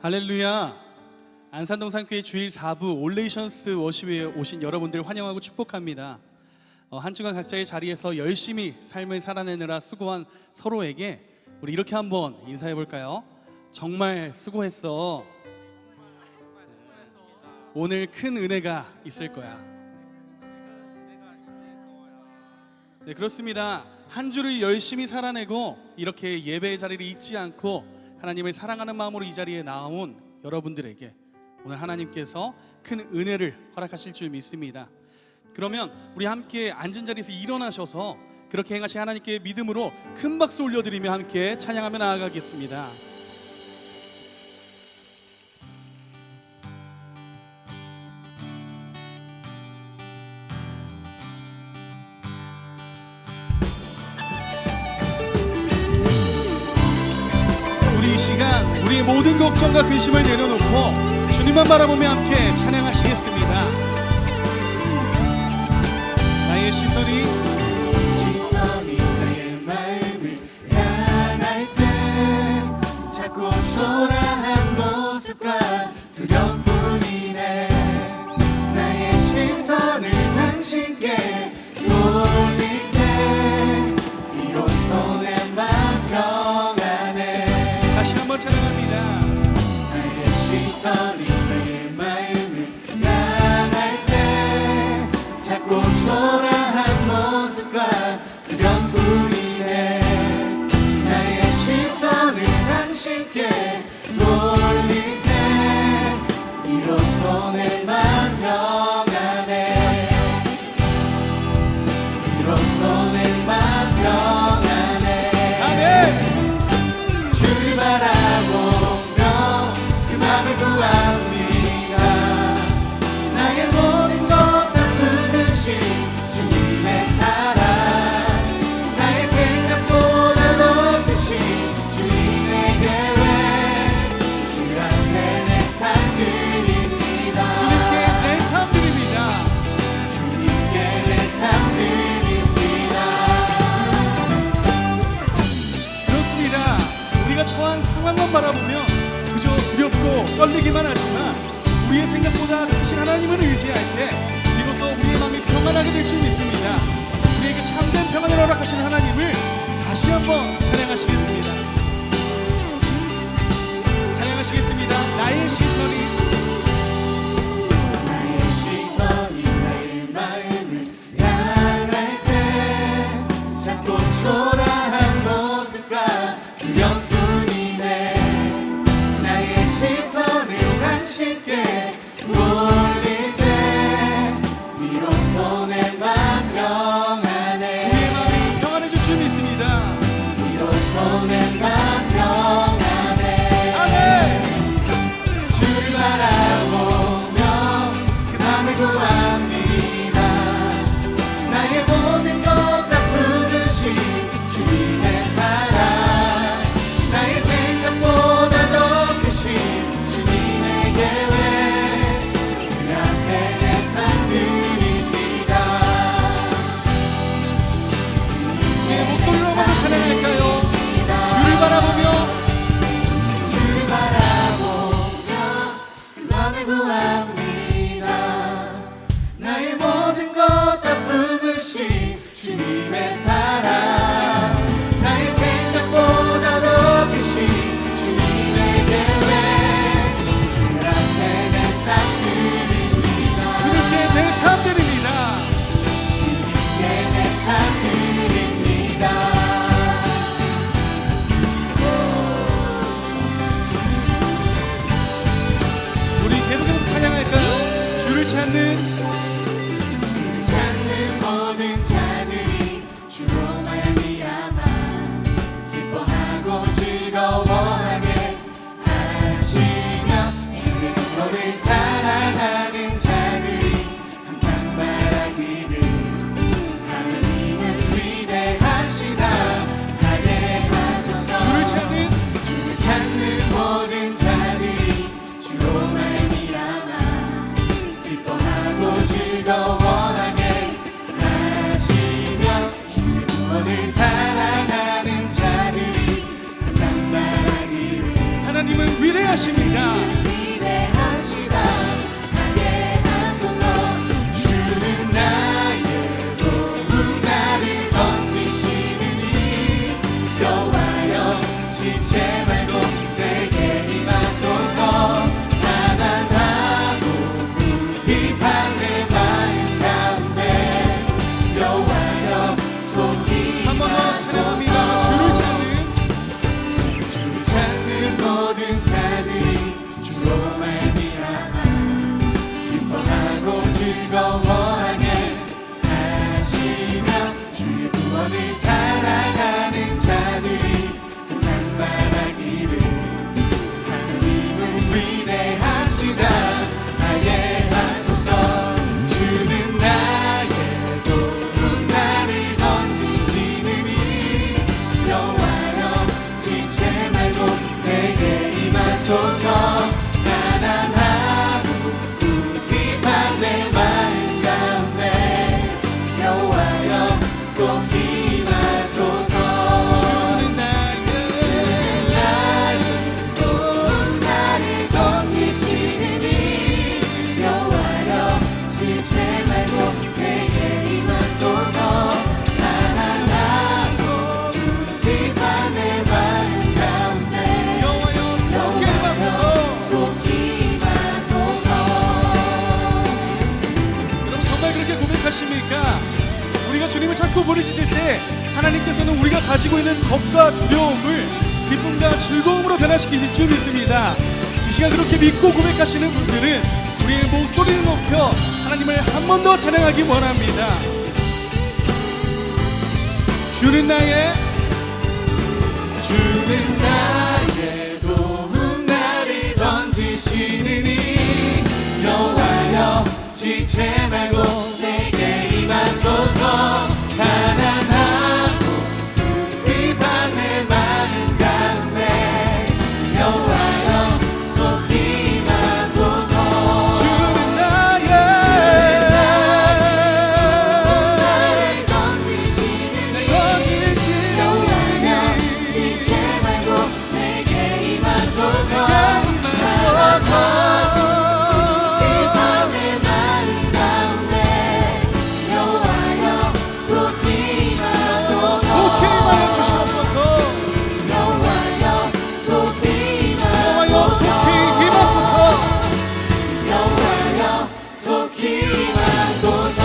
할렐루야. 안산동산교회 주일 4부 올레이션스 워십에 오신 여러분들 환영하고 축복합니다. 한 주간 각자의 자리에서 열심히 삶을 살아내느라 수고한 서로에게 우리 이렇게 한번 인사해 볼까요? 정말 수고했어. 오늘 큰 은혜가 있을 거야. 네, 그렇습니다. 한 주를 열심히 살아내고 이렇게 예배의 자리를 잊지 않고 하나님을 사랑하는 마음으로 이 자리에 나온 여러분들에게 오늘 하나님께서 큰 은혜를 허락하실 줄 믿습니다. 그러면 우리 함께 앉은 자리에서 일어나셔서 그렇게 행하신 하나님께 믿음으로 큰 박수 올려드리며 함께 찬양하며 나아가겠습니다. 이 시간 우리의 모든 걱정과 근심을 내려놓고 주님만 바라보며 함께 찬양하시겠습니다. 나의 시선이 나의 마음을 향할 때 자꾸 초라한 모습과 두려움뿐이네. 나의 시선을 당신께 돌릴 때 비로소 내 맘 평안해. 다시 한번 찬양합니다. 나의 시선이 내 마음을 향할 때 자꾸 초라한 모습과 두려움뿐이네. 나의 시선을 당신께 돌릴 때 비로소 내 맘 평안해. 비로소 내 맘 평안해. 아멘. 주를 바라보며 그 맘을 구합니다. 나의 모든 것 다 품으신 주님의 사랑. 나의 생각보다 더 크신 주님의 계획. 그 앞에 내 삶 드립니다. 주님께 내 삶 드립니다. 주님께 내 삶 드립니다. 그렇습니다. 우리가 처한 상황만 바라보면 그저 두렵고 떨리기만 하지만 우리의 생각보다 크신 하나님을 의지할 때 비로소 우리의 마음이 평안하게 될 줄 믿습니다. 우리에게 참된 평안을 허락하신 하나님을 다시 한번 찬양하시겠습니다. 찬양하시겠습니다. 나의 시선이 나의 시선이 나의 마음을 향할 때 자꾸 초라한 모습과 두려움뿐이네. 나의 시선을 당신께 돌릴 때 비로소 내 맘 평안해. 우리의 마음이 평안해질 줄 믿습니다. 비로소 내 맘 평안해. 아멘. 주를 바라보며 그 맘을 구합니다. 나의 모든 것 다 품으신 주님의 사랑. 나의 생각보다 더 크신 주님의 계획. 그 앞에 내 삶 드립니다. 우리의 목소리로 한번 찬양할까요? 주를 바라보며 주를 바라보며 그 맘을 구합니다. 나의 모든 것 다 품으신 주님의 사랑. 나의 생각보다 더 크신 주님의 계획. 그 앞에 내 삶 드립니다. 주님께 내 삶 드립니다. 주님께 내 삶 드립니다. 우리 계속해서 찬양할까요? 주를 찾는 주를 찾는 모든 자들이 주로 말미암아 기뻐하고 즐거워하게 하시며 주를 모든 사랑하는 자들이 항상 말하기를 하나님은 위대하시다 하게 하소서. 주를 찾는 주를 찾는 모든 자들이 주로 말미암아 기뻐하고 고백하십니다. 위대하시다 하게 하소서. 주는 나의 도움 나를 던지시느니 여호와여 지체 말고 내게 임하소서. 가난하고 비판 내 마음 가운데 여호와여 속히 한 번 더 찬양합니다. 주를 찾는 모든 자들이 주로 말미암아 기뻐하고 즐거워하게 하시며 주의 구원을 사랑하는 자들이 항상 말하기를 하나님은 위대하시다 하게 하소서. 주는 나의 도움 나를 던지시느니 여호와여 지체 말고 내게 임하소서. 가난하고 비판 내 마음 가운데 여호와여 속히 임하소서. 주는 나의 도움 나를 던지시느니 여호와여 지체 말고 내게 임하소서. 가난하고 비판 내 마음 가운데 여호와여 속히 임하소서. 속히 임하소서. 여러분 정말 그렇게 고백하십니까? 우리가 주님을 찾고 부르짖을 때 하나님께서는 우리가 가지고 있는 겁과 두려움을 기쁨과 즐거움으로 변화시키실 줄 믿습니다. 이 시간 그렇게 믿고 고백하시는 분들은 우리의 목소리를 높여 하나님을 한 번 더 찬양하기 원합니다. 주는 나의 도움 나를 던지시느니 여호와여 지체 말고 내게 임하소서. 가난하고 비판 내 마음 가운데 여호와여 속히 임하소서. 주는 나의 나를 던지시느니 여호와여 지체 말고 내게 임하소서. 비판 내 마음 가운데 여호와여 속히 임하소서. 속히 임하여 주시옵소서. 여호와여 속히 여호와여 속히 임하소서. 임하소서. 여호와여 속히 임하소서.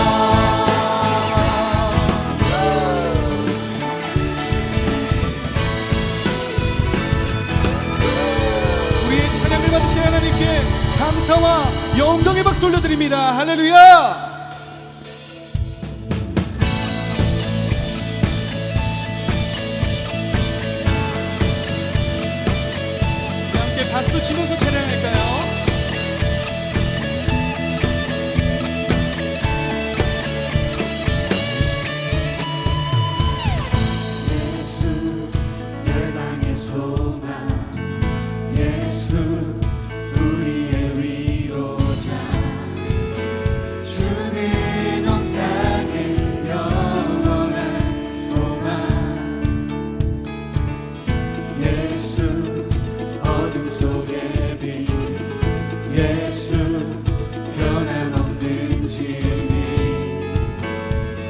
우리의 찬양을 받으신 하나님께 감사와 영광의 박수 올려드립니다. 할렐루야. 우리 함께 박수 치면서 찬양할까요? 예수 열방의 소망 예수 우리의 위로자. 주는 온 땅의 영원한 소망. 예수 어둠 속의 빛. 예수 변함없는 진리.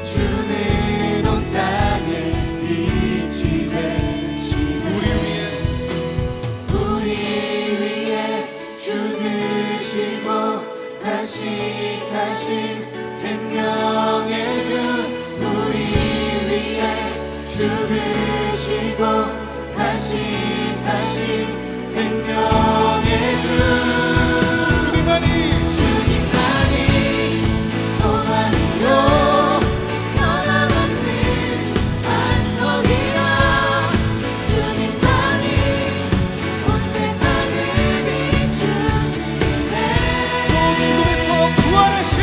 주는 온 땅의 빛이 되시네. 우리 위에 죽으시고 다시 사신 생명의 주. 우리 위에 죽으시고 다시 사신 생명의 주. 주님만이 소망이요 변함없는 반석이라. 주님만이 온 세상을 비추시네. 또 죽음에서 부활하신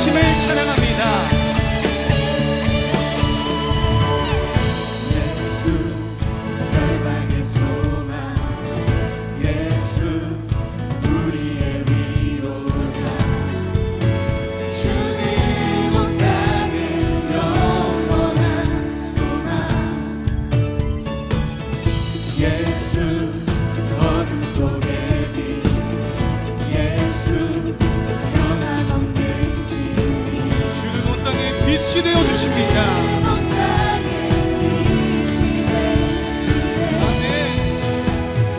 되심을 찬양합니다. 빛이 되어 주십니다.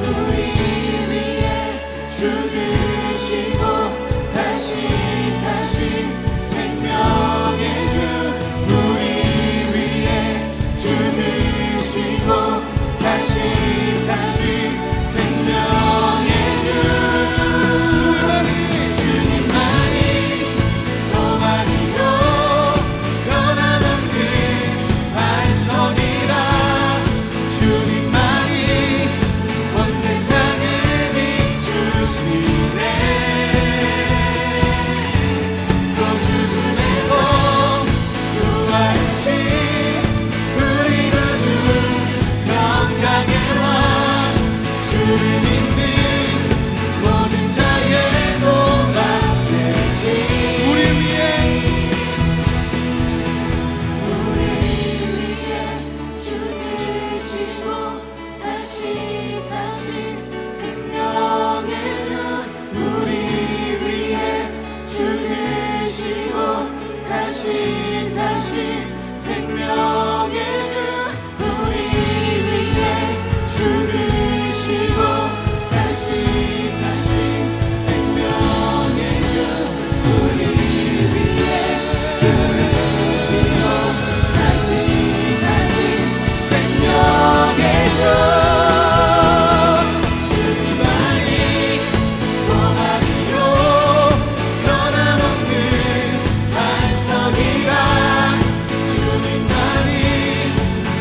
우리 위에 죽으시고 다시 사신 생명의 주, 우리 위에 죽으시고 다시 사신 생명의 주, 주님만이 소망이요 주님만이 온 세상을 비추시네. 또 죽음에서 부활하신 우리 구주 영광의 왕, 주를 믿는 모든 자의 소망 되신 우리 위에 죽으시고 다시 사신 생명의 주, 우리 위에 죽으시고 다시 사신 생명의 주, 우리 위에 죽으시고 다시 사신 생명의 주, 우리 위에 죽으시고 다시 사신 생명의 주, 주님만이 소망이요 변함없는 반석이라, 주님만이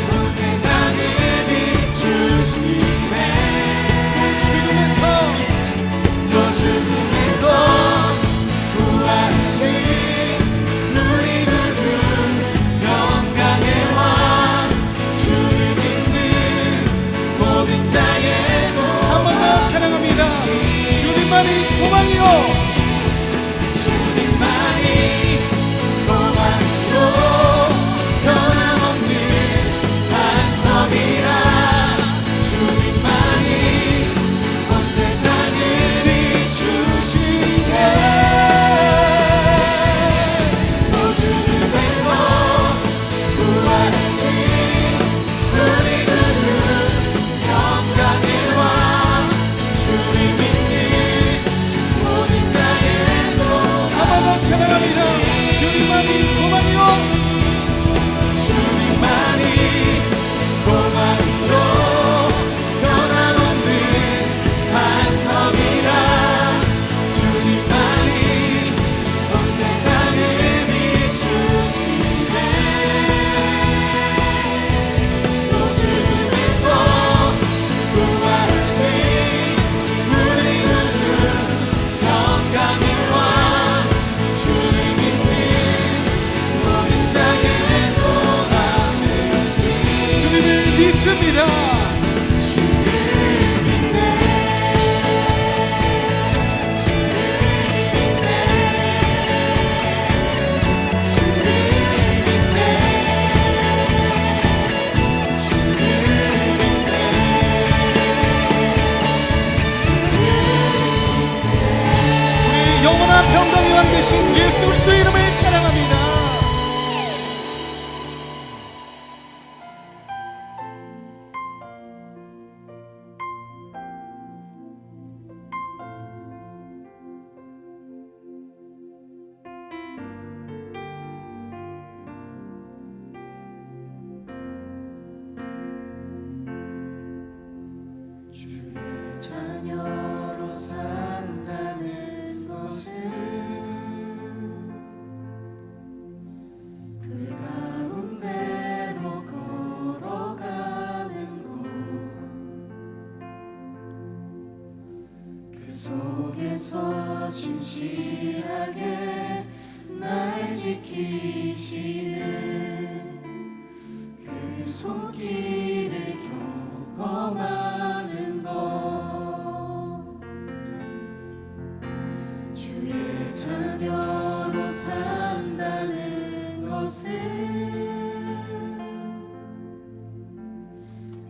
온 세상을 비추시네. 또 죽음에서 부활하신 우리 구주 영광의 왕, 주를 믿는 모든 자의 소망. 한 번 더 찬양합니다. 주님만이 소망이요, 주님만이 소망이요 변함없는 반석이라, 주님만이 온 세상을 비추시네. 또 죽음에서 부활하신 우리 구주 영광의 왕, 주를 믿는 모든 자의 소망. 한 번 더 찬양합니다. 주님만이 소망이요, 주님만이 소망이요 변함없는 반석이라, 주님만이 온 세상을 비추시네. 또 죽음에서 부활하신 우리 구주 영광의 왕, 주를 믿는 모든 자의 소망 되신 주님을 믿습니다. 주를 믿네. 주를 믿네. 주를 믿네. 주를 믿네. 우리 영원한 평강의 왕 되신 예수 그리스도의 이름을 찬양합니다. 주의 자녀로 산다는 것은 그 가운데로 걸어가는 것, 그 속에서 진실하게 날 지키시는 그 손길을 경험하는 것, 주의 자녀로 산다는 것은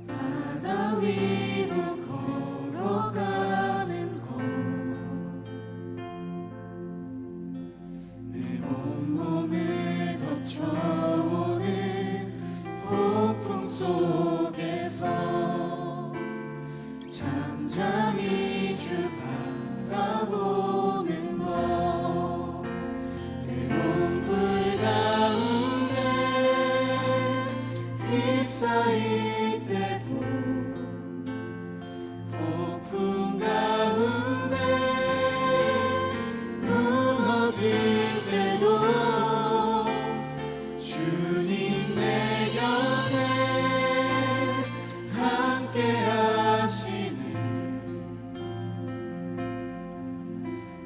바다 위로 걸어가는 것, 내 온몸을 덮쳐오는 폭풍 속에서 잠잠히 주 바라보는 것, 때론 불 가운데 휩싸일 때도 폭풍 가운데 무너질 때도 주님 내 곁에 함께 하시는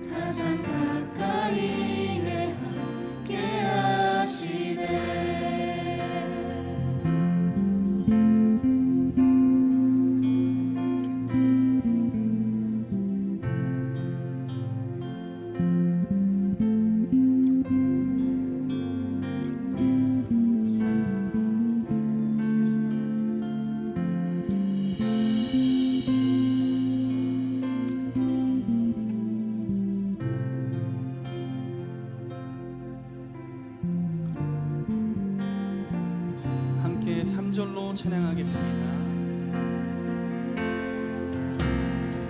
가장 가까이에 함께 하시네. 함께 3절로 찬양하겠습니다.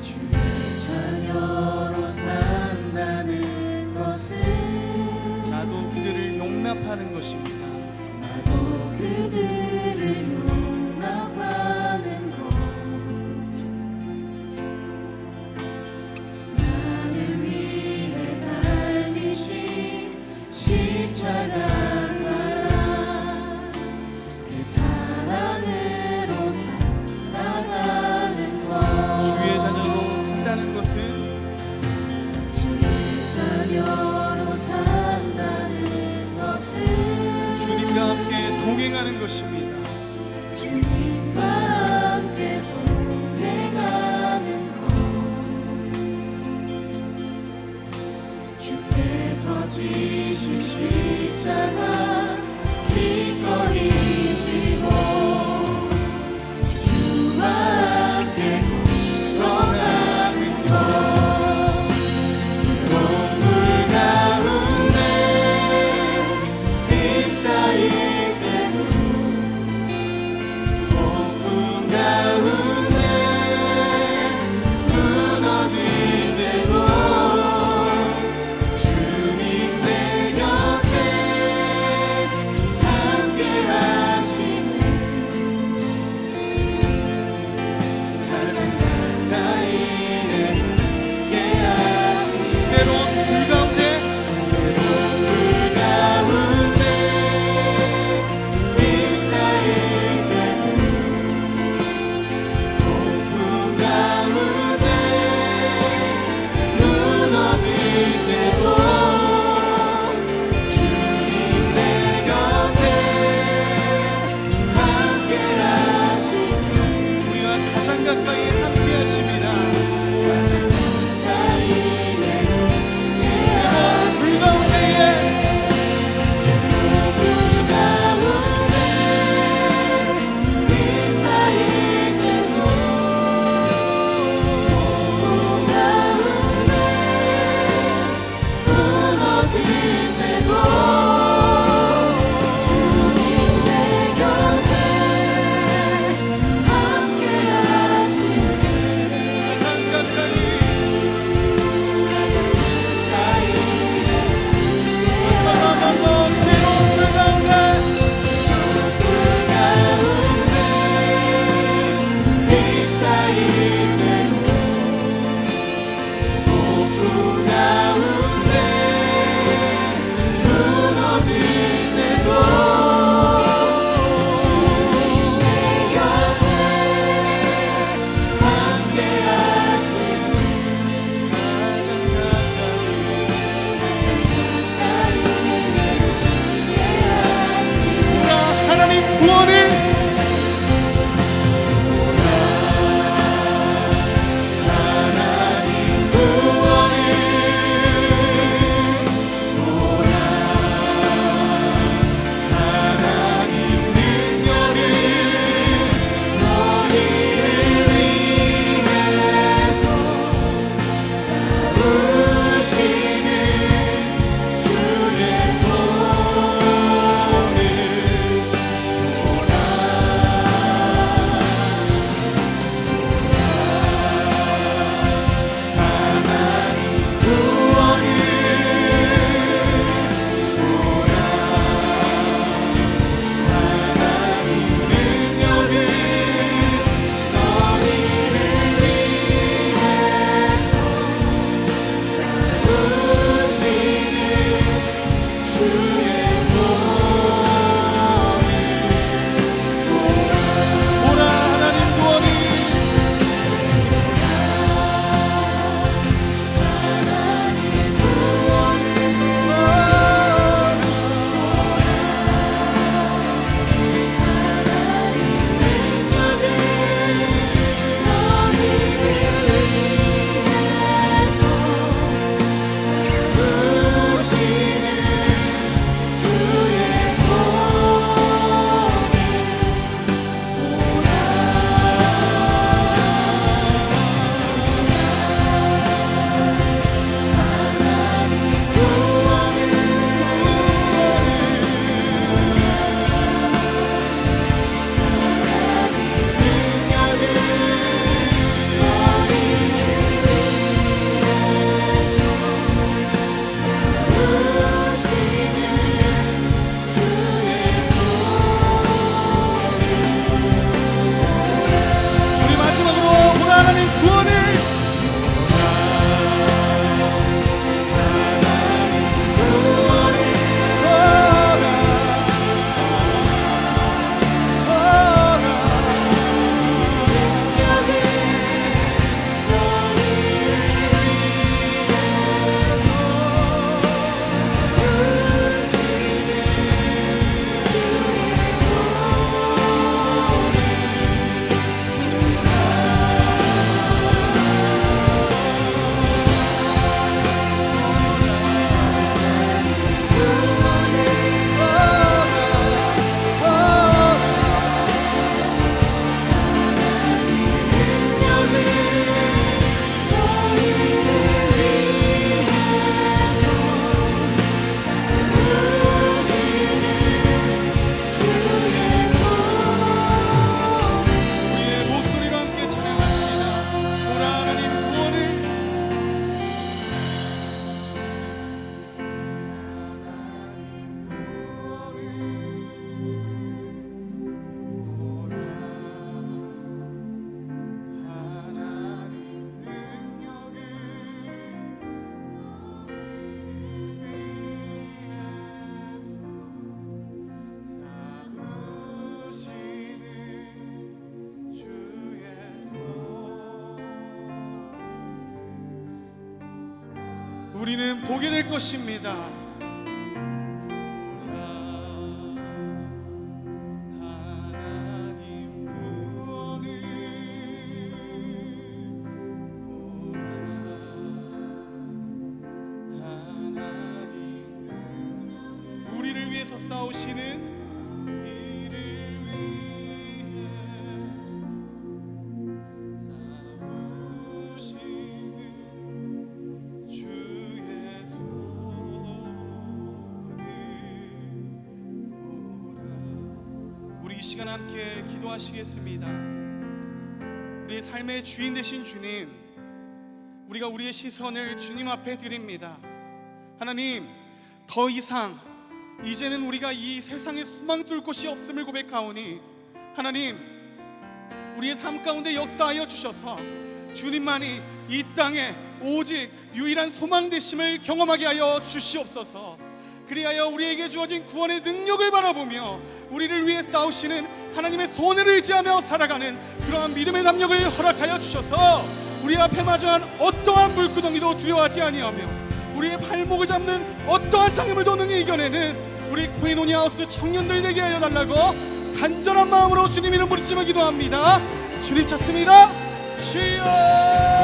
주의 자녀로 산다는 것은 나도 그들을 용납하는 것입니다. 나도 그들을 용납하는 것, 나를 위해 달리신 십자가 사랑, 그 사랑으로 살아가는 것, 주의 자녀로 산다는 것은 주의 자녀로 산다는 것은 주님과 함께 동행하는 것입니다. 주님과 함께 동행하는 것, 주께서 지신 십자가 기꺼이 지고 주와 함께 걸어가는 것, 괴로운 물 가운데 휩싸일 때도 폭풍 가운데 무너질 때도 주님 내 곁에 우리는 보게 될 것입니다. 하나님 구원을 하나님 우리를 위해서 싸우시는 이 시간 함께 기도하시겠습니다. 우리의 삶의 주인 되신 주님, 우리가 우리의 시선을 주님 앞에 드립니다. 하나님, 더 이상 이제는 우리가 이 세상에 소망 둘 곳이 없음을 고백하오니 하나님, 우리의 삶 가운데 역사하여 주셔서 주님만이 이 땅에 오직 유일한 소망 되심을 경험하게 하여 주시옵소서. 그리하여 우리에게 주어진 구원의 능력을 바라보며 우리를 위해 싸우시는 하나님의 손을 의지하며 살아가는 그러한 믿음의 담력을 허락하여 주셔서 우리 앞에 마주한 어떠한 물구덩이도 두려워하지 아니하며 우리의 발목을 잡는 어떠한 장애물도 능히 이겨내는 우리 코이노니아 하우스 청년들 되게 하여 달라고 간절한 마음으로 주님 이름 부르짖으며 기도합니다. 주님 찾습니다. 주여.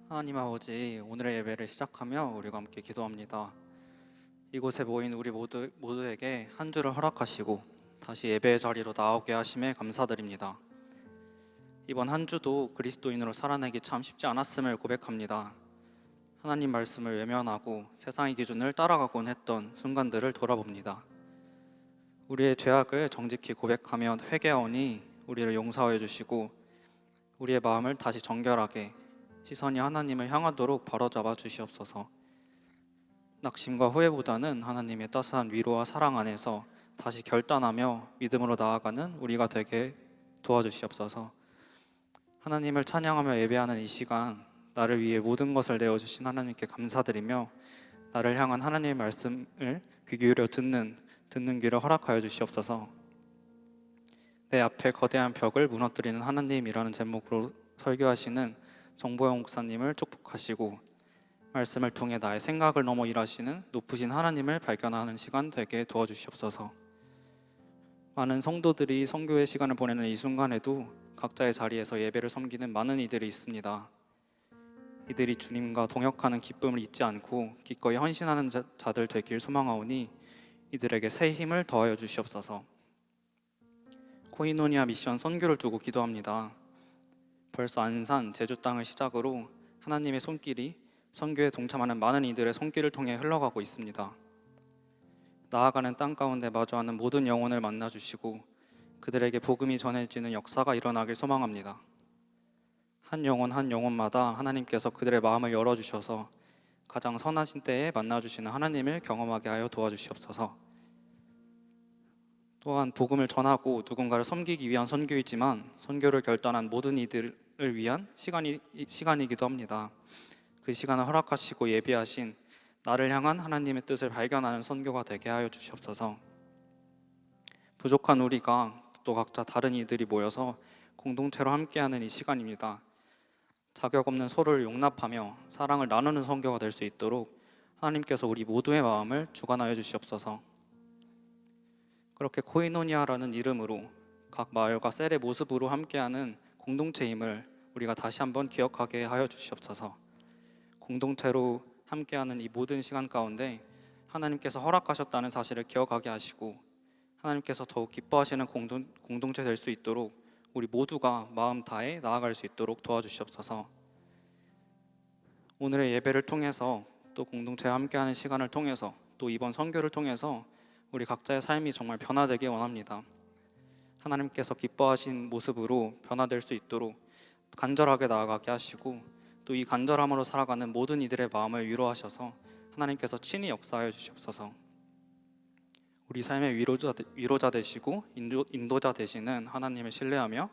하나님 아버지, 오늘의 예배를 시작하며 우리가 함께 기도합니다. 이곳에 모인 우리 모두에게 한 주를 허락하시고 다시 예배의 자리로 나오게 하심에 감사드립니다. 이번 한 주도 그리스도인으로 살아내기 참 쉽지 않았음을 고백합니다. 하나님 말씀을 외면하고 세상의 기준을 따라가곤 했던 순간들을 돌아봅니다. 우리의 죄악을 정직히 고백하며 회개하오니 우리를 용서해 주시고 우리의 마음을 다시 정결하게 시선이 하나님을 향하도록 바로잡아 주시옵소서. 낙심과 후회보다는 하나님의 따스한 위로와 사랑 안에서 다시 결단하며 믿음으로 나아가는 우리가 되게 도와주시옵소서. 하나님을 찬양하며 예배하는 이 시간, 나를 위해 모든 것을 내어주신 하나님께 감사드리며 나를 향한 하나님의 말씀을 귀 기울여 듣는 귀를 허락하여 주시옵소서. 내 앞에 거대한 벽을 무너뜨리는 하나님이라는 제목으로 설교하시는 정보영 목사님을 축복하시고 말씀을 통해 나의 생각을 넘어 일하시는 높으신 하나님을 발견하는 시간 되게 도와주시옵소서. 많은 성도들이 선교의 시간을 보내는 이 순간에도 각자의 자리에서 예배를 섬기는 많은 이들이 있습니다. 이들이 주님과 동역하는 기쁨을 잊지 않고 기꺼이 헌신하는 자들 되길 소망하오니 이들에게 새 힘을 더하여 주시옵소서. 코이노니아 미션 선교를 두고 기도합니다. 벌써 안산, 제주 땅을 시작으로 하나님의 손길이 선교에 동참하는 많은 이들의 손길을 통해 흘러가고 있습니다. 나아가는 땅 가운데 마주하는 모든 영혼을 만나주시고 그들에게 복음이 전해지는 역사가 일어나길 소망합니다. 한 영혼 한 영혼마다 하나님께서 그들의 마음을 열어주셔서 가장 선하신 때에 만나주시는 하나님을 경험하게 하여 도와주시옵소서. 또한 복음을 전하고 누군가를 섬기기 위한 선교이지만 선교를 결단한 모든 이들을 위한 시간이기도 합니다. 그 시간을 허락하시고 예비하신 나를 향한 하나님의 뜻을 발견하는 선교가 되게 하여 주시옵소서. 부족한 우리가 또 각자 다른 이들이 모여서 공동체로 함께하는 이 시간입니다. 자격 없는 서로를 용납하며 사랑을 나누는 선교가 될 수 있도록 하나님께서 우리 모두의 마음을 주관하여 주시옵소서. 그렇게 코이노니아라는 이름으로 각 마을과 셀의 모습으로 함께하는 공동체임을 우리가 다시 한번 기억하게 하여 주시옵소서. 공동체로 함께하는 이 모든 시간 가운데 하나님께서 허락하셨다는 사실을 기억하게 하시고 하나님께서 더욱 기뻐하시는 공동체 될 수 있도록 우리 모두가 마음 다해 나아갈 수 있도록 도와주시옵소서. 오늘의 예배를 통해서 또 공동체와 함께하는 시간을 통해서 또 이번 선교를 통해서 우리 각자의 삶이 정말 변화되길 원합니다. 하나님께서 기뻐하신 모습으로 변화될 수 있도록 간절하게 나아가게 하시고 또 이 간절함으로 살아가는 모든 이들의 마음을 위로하셔서 하나님께서 친히 역사하여 주시옵소서. 우리 삶의 위로자 되시고 인도자 되시는 하나님을 신뢰하며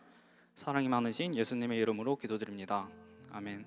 사랑이 많으신 예수님의 이름으로 기도드립니다. 아멘.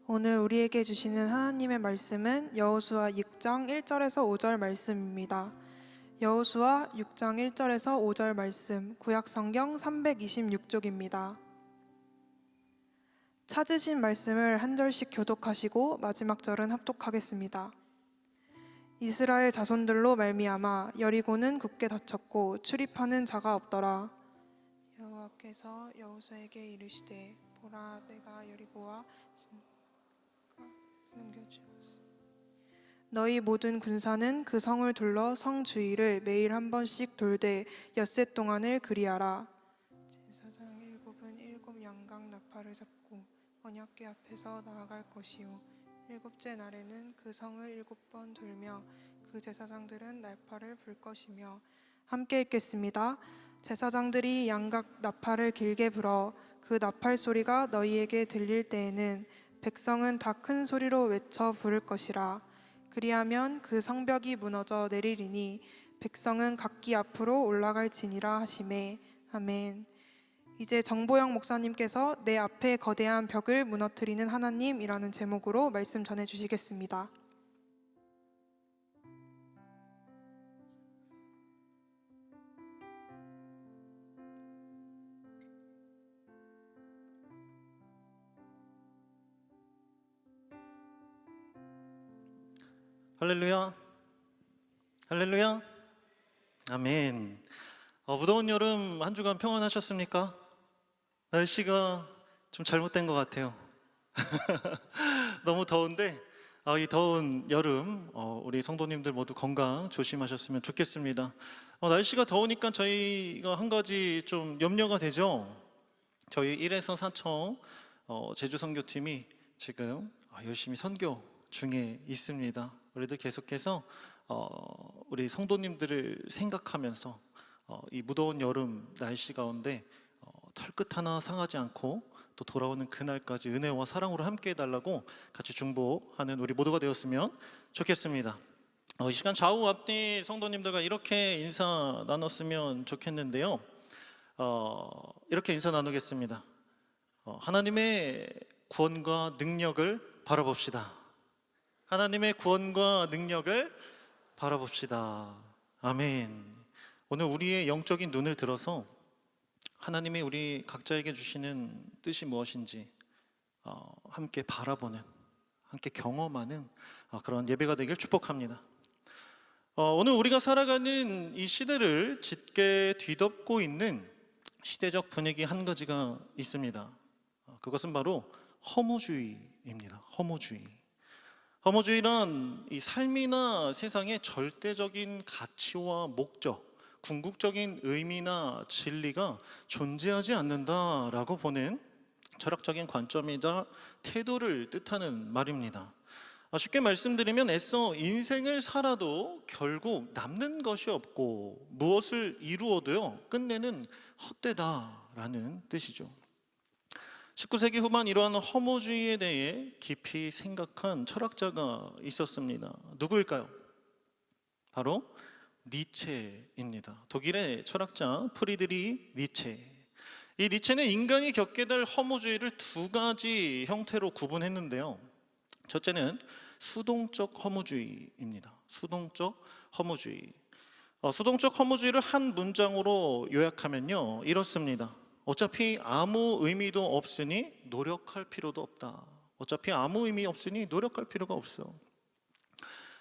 오늘 우리에게 주시는 하나님의 말씀은 여호수아 6장 1절에서 5절 말씀입니다. 여호수아 6장 1절에서 5절 말씀, 구약 성경 326쪽입니다. 찾으신 말씀을 한 절씩 교독하시고 마지막 절은 합독하겠습니다. 이스라엘 자손들로 말미암아 여리고는 굳게 닫혔고 출입하는 자가 없더라. 여호와께서 여호수아에게 이르시되 보라, 내가 여리고와 넘겨주었어. 너희 모든 군사는 그 성을 둘러 성 주위를 매일 한 번씩 돌되 엿새 동안을 그리하라. 제사장 일곱은 일곱 양각 나팔을 잡고 언약궤 앞에서 나아갈 것이요 일곱째 날에는 그 성을 일곱 번 돌며 그 제사장들은 나팔을 불 것이며. 함께 읽겠습니다. 제사장들이 양각 나팔을 길게 불어 그 나팔 소리가 너희에게 들릴 때에는 백성은 다 큰 소리로 외쳐 부를 것이라. 그리하면 그 성벽이 무너져 내리리니 백성은 각기 앞으로 올라갈지니라 하시매. 아멘. 이제 정보영 목사님께서 내 앞에 거대한 벽을 무너뜨리는 하나님이라는 제목으로 말씀 전해주시겠습니다. 할렐루야. 할렐루야. 아멘. 무더운 여름 한 주간 평안하셨습니까? 날씨가 좀 잘못된 것 같아요. 너무 더운데 이 더운 여름 우리 성도님들 모두 건강 조심하셨으면 좋겠습니다. 날씨가 더우니까 저희가 한 가지 좀 염려가 되죠. 저희 1에서 4청 제주 선교팀이 지금 열심히 선교 중에 있습니다. 우리도 계속해서 우리 성도님들을 생각하면서 이 무더운 여름 날씨 가운데 털끝 하나 상하지 않고 또 돌아오는 그날까지 은혜와 사랑으로 함께 해달라고 같이 중보하는 우리 모두가 되었으면 좋겠습니다. 이 시간 좌우 앞뒤 성도님들과 이렇게 인사 나눴으면 좋겠는데요. 이렇게 인사 나누겠습니다. 하나님의 구원과 능력을 바라봅시다. 하나님의 구원과 능력을 바라봅시다. 아멘. 오늘 우리의 영적인 눈을 들어서 하나님이 우리 각자에게 주시는 뜻이 무엇인지 함께 바라보는, 함께 경험하는 그런 예배가 되길 축복합니다. 오늘 우리가 살아가는 이 시대를 짙게 뒤덮고 있는 시대적 분위기 한 가지가 있습니다. 그것은 바로 허무주의입니다. 허무주의. 허무주의란 이 삶이나 세상의 절대적인 가치와 목적, 궁극적인 의미나 진리가 존재하지 않는다라고 보는 철학적인 관점이자 태도를 뜻하는 말입니다. 쉽게 말씀드리면 애써 인생을 살아도 결국 남는 것이 없고 무엇을 이루어도요 끝내는 헛되다라는 뜻이죠. 19세기 후반 이러한 허무주의에 대해 깊이 생각한 철학자가 있었습니다. 누구일까요? 바로 니체입니다. 독일의 철학자 프리드리 니체. 이 니체는 인간이 겪게 될 허무주의를 두 가지 형태로 구분했는데요. 첫째는 수동적 허무주의입니다. 수동적 허무주의. 수동적 허무주의를 한 문장으로 요약하면요 이렇습니다. 어차피 아무 의미도 없으니 노력할 필요도 없다. 어차피 아무 의미 없으니 노력할 필요가 없어.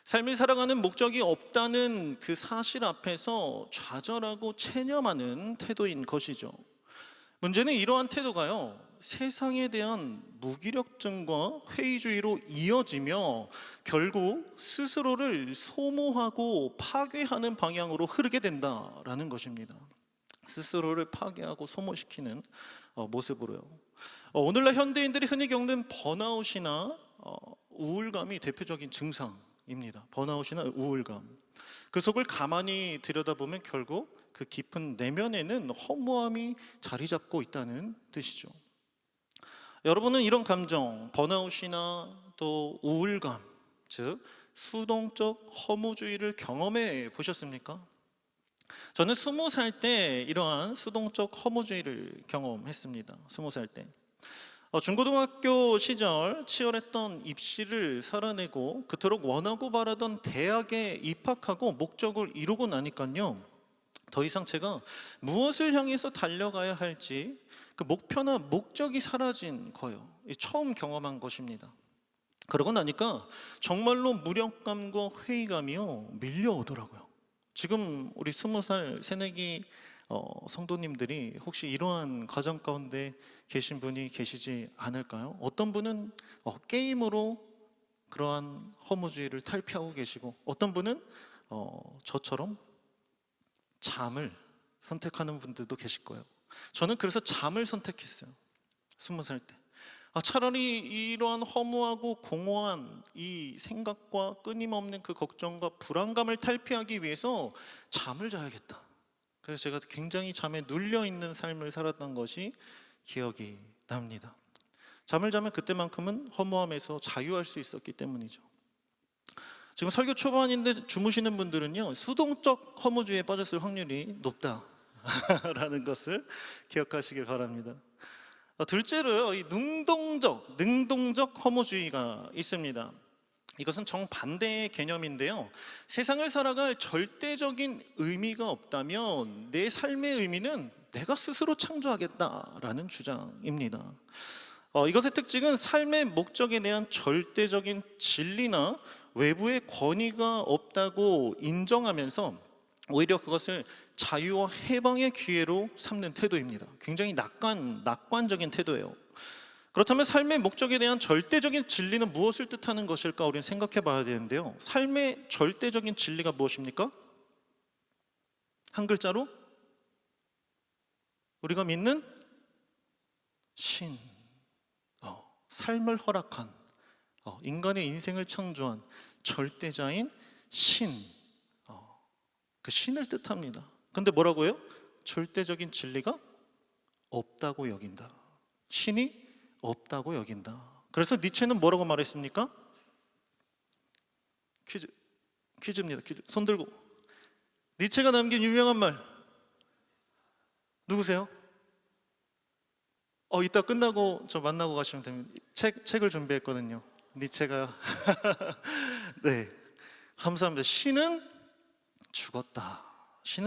삶을 살아가는 목적이 없다는 그 사실 앞에서 좌절하고 체념하는 태도인 것이죠. 문제는 이러한 태도가요 세상에 대한 무기력증과 회의주의로 이어지며 결국 스스로를 소모하고 파괴하는 방향으로 흐르게 된다라는 것입니다. 스스로를 파괴하고 소모시키는 모습으로요. 오늘날 현대인들이 흔히 겪는 번아웃이나 우울감이 대표적인 증상입니다. 번아웃이나 우울감. 그 속을 가만히 들여다보면 결국 그 깊은 내면에는 허무함이 자리 잡고 있다는 뜻이죠. 여러분은 이런 감정, 번아웃이나 또 우울감, 즉 수동적 허무주의를 경험해 보셨습니까? 저는 20살 때 이러한 수동적 허무주의를 경험했습니다. 20살 때. 중고등학교 시절 치열했던 입시를 살아내고 그토록 원하고 바라던 대학에 입학하고 목적을 이루고 나니까요. 더 이상 제가 무엇을 향해서 달려가야 할지 그 목표나 목적이 사라진 거예요. 처음 경험한 것입니다. 그러고 나니까 정말로 무력감과 회의감이요 밀려오더라고요. 지금 우리 20살 새내기 성도님들이 혹시 이러한 과정 가운데 계신 분이 계시지 않을까요? 어떤 분은 게임으로 그러한 허무주의를 탈피하고 계시고 어떤 분은 저처럼 잠을 선택하는 분들도 계실 거예요. 저는 그래서 잠을 선택했어요. 20살 때. 차라리 이러한 허무하고 공허한 이 생각과 끊임없는 그 걱정과 불안감을 탈피하기 위해서 잠을 자야겠다. 그래서 제가 굉장히 잠에 눌려있는 삶을 살았던 것이 기억이 납니다. 잠을 자면 그때만큼은 허무함에서 자유할 수 있었기 때문이죠. 지금 설교 초반인데 주무시는 분들은요 수동적 허무주의에 빠졌을 확률이 높다라는 것을 기억하시길 바랍니다. 둘째로요, 이 능동적 허무주의가 있습니다. 이것은 정반대의 개념인데요. 세상을 살아갈 절대적인 의미가 없다면 내 삶의 의미는 내가 스스로 창조하겠다라는 주장입니다. 이것의 특징은 삶의 목적에 대한 절대적인 진리나 외부의 권위가 없다고 인정하면서 오히려 그것을 자유와 해방의 기회로 삼는 태도입니다. 굉장히 낙관적인 태도예요. 그렇다면 삶의 목적에 대한 절대적인 진리는 무엇을 뜻하는 것일까 우리는 생각해 봐야 되는데요. 삶의 절대적인 진리가 무엇입니까? 한 글자로 우리가 믿는 신, 삶을 허락한, 인간의 인생을 창조한 절대자인 신, 그 신을 뜻합니다. 근데 뭐라고요? 절대적인 진리가 없다고 여긴다. 신이 없다고 여긴다. 그래서 니체는 뭐라고 말했습니까? 퀴즈입니다. 퀴즈. 손 들고. 니체가 남긴 유명한 말 누구세요? 이따 끝나고 저 만나고 가시면 됩니다. 책을 준비했거든요. 니체가 네, 감사합니다. 신은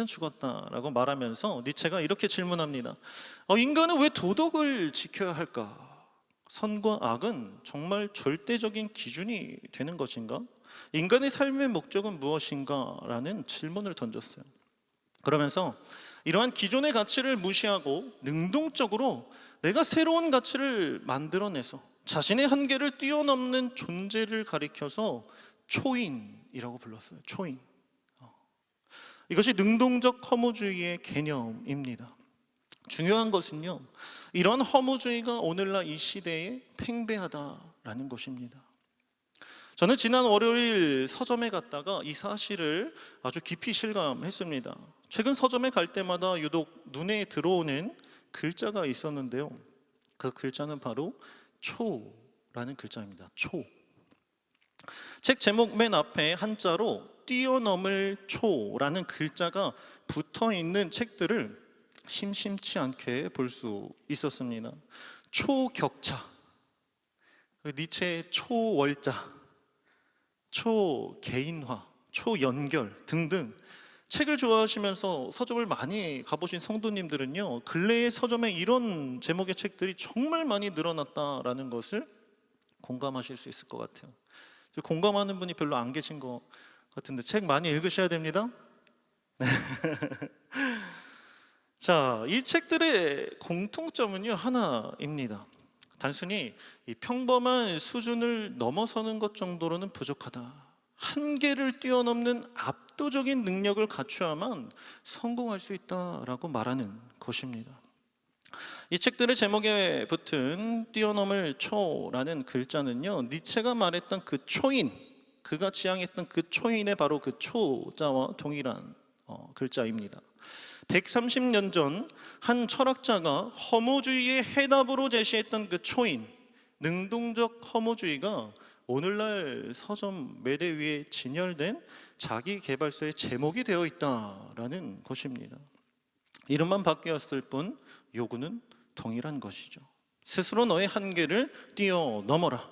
죽었다라고 말하면서 니체가 이렇게 질문합니다. 인간은 왜 도덕을 지켜야 할까? 선과 악은 정말 절대적인 기준이 되는 것인가? 인간의 삶의 목적은 무엇인가? 라는 질문을 던졌어요. 그러면서 이러한 기존의 가치를 무시하고 능동적으로 내가 새로운 가치를 만들어내서 자신의 한계를 뛰어넘는 존재를 가리켜서 초인이라고 불렀어요. 초인. 이것이 능동적 허무주의의 개념입니다. 중요한 것은요, 이런 허무주의가 오늘날 이 시대에 팽배하다라는 것입니다. 저는 지난 월요일 서점에 갔다가 이 사실을 아주 깊이 실감했습니다. 최근 서점에 갈 때마다 유독 눈에 들어오는 글자가 있었는데요. 그 글자는 바로 초라는 글자입니다. 초. 책 제목 맨 앞에 한자로 뛰어넘을 초라는 글자가 붙어 있는 책들을 심심치 않게 볼 수 있었습니다. 초격차, 니체의 초월자, 초개인화, 초연결 등등 책을 좋아하시면서 서점을 많이 가보신 성도님들은요, 근래의 서점에 이런 제목의 책들이 정말 많이 늘어났다라는 것을 공감하실 수 있을 것 같아요. 공감하는 분이 별로 안 계신 것 같은데 책 많이 읽으셔야 됩니다. 자, 이 책들의 공통점은요 하나입니다. 단순히 이 평범한 수준을 넘어서는 것 정도로는 부족하다. 한계를 뛰어넘는 압도적인 능력을 갖춰야만 성공할 수 있다라고 말하는 것입니다. 이 책들의 제목에 붙은 뛰어넘을 초라는 글자는요, 니체가 말했던 그 초인, 그가 지향했던 그 초인의 바로 그 초자와 동일한 글자입니다. 130년 전 한 철학자가 허무주의의 해답으로 제시했던 그 초인, 능동적 허무주의가 오늘날 서점 매대 위에 진열된 자기계발서의 제목이 되어 있다라는 것입니다. 이름만 바뀌었을 뿐 요구는 동일한 것이죠. 스스로 너의 한계를 뛰어넘어라.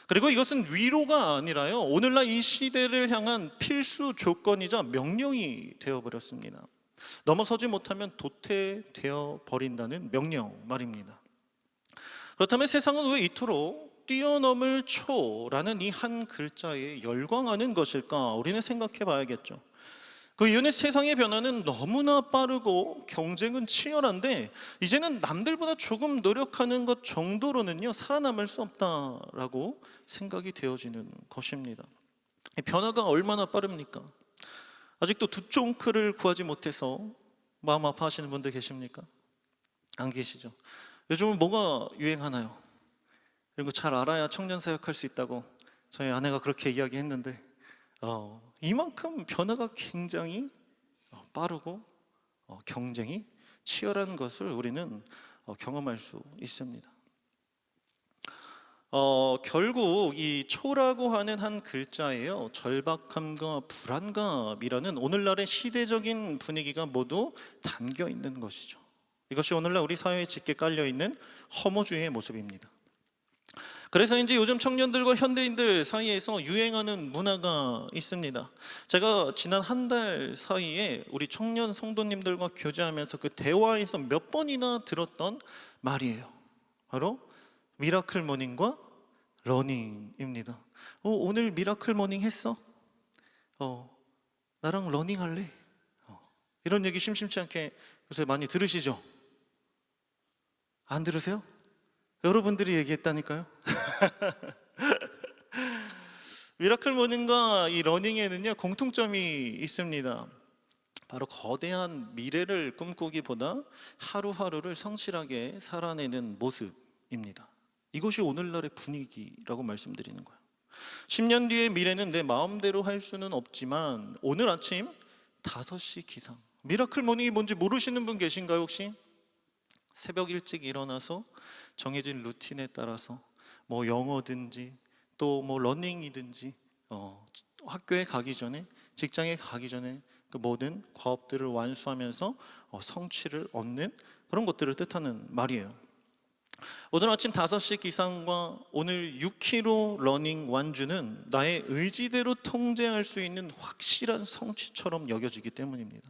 그리고 이것은 위로가 아니라요, 오늘날 이 시대를 향한 필수 조건이자 명령이 되어버렸습니다. 넘어서지 못하면 도태되어 버린다는 명령 말입니다. 그렇다면 세상은 왜 이토록 뛰어넘을 초라는 이 한 글자에 열광하는 것일까? 우리는 생각해 봐야겠죠. 그 이유는 세상의 변화는 너무나 빠르고 경쟁은 치열한데 이제는 남들보다 조금 노력하는 것 정도로는요 살아남을 수 없다라고 생각이 되어지는 것입니다. 변화가 얼마나 빠릅니까? 아직도 두쫑크를 구하지 못해서 마음 아파하시는 분들 계십니까? 안 계시죠? 요즘은 뭐가 유행하나요? 이런 거 잘 알아야 청년 사역할 수 있다고 저희 아내가 그렇게 이야기했는데 이만큼 변화가 굉장히 빠르고 경쟁이 치열한 것을 우리는 경험할 수 있습니다. 결국 이 초라고 하는 한 글자에요, 절박함과 불안감이라는 오늘날의 시대적인 분위기가 모두 담겨 있는 것이죠. 이것이 오늘날 우리 사회에 짙게 깔려 있는 허무주의의 모습입니다. 그래서인지 요즘 청년들과 현대인들 사이에서 유행하는 문화가 있습니다. 제가 지난 한 달 사이에 우리 청년 성도님들과 교제하면서 그 대화에서 몇 번이나 들었던 말이에요. 바로 미라클 모닝과 러닝입니다. 오늘 미라클 모닝 했어? 나랑 러닝 할래? 이런 얘기 심심치 않게 요새 많이 들으시죠? 안 들으세요? 여러분들이 얘기했다니까요. 미라클 모닝과 이 러닝에는요 공통점이 있습니다. 바로 거대한 미래를 꿈꾸기보다 하루하루를 성실하게 살아내는 모습입니다. 이것이 오늘날의 분위기라고 말씀드리는 거예요. 10년 뒤의 미래는 내 마음대로 할 수는 없지만 오늘 아침 5시 기상, 미라클 모닝이 뭔지 모르시는 분 계신가요 혹시? 새벽 일찍 일어나서 정해진 루틴에 따라서 뭐 영어든지 또 뭐 러닝이든지 학교에 가기 전에, 직장에 가기 전에 그 모든 과업들을 완수하면서 성취를 얻는 그런 것들을 뜻하는 말이에요. 오늘 아침 5시 기상과 오늘 6km 러닝 완주는 나의 의지대로 통제할 수 있는 확실한 성취처럼 여겨지기 때문입니다.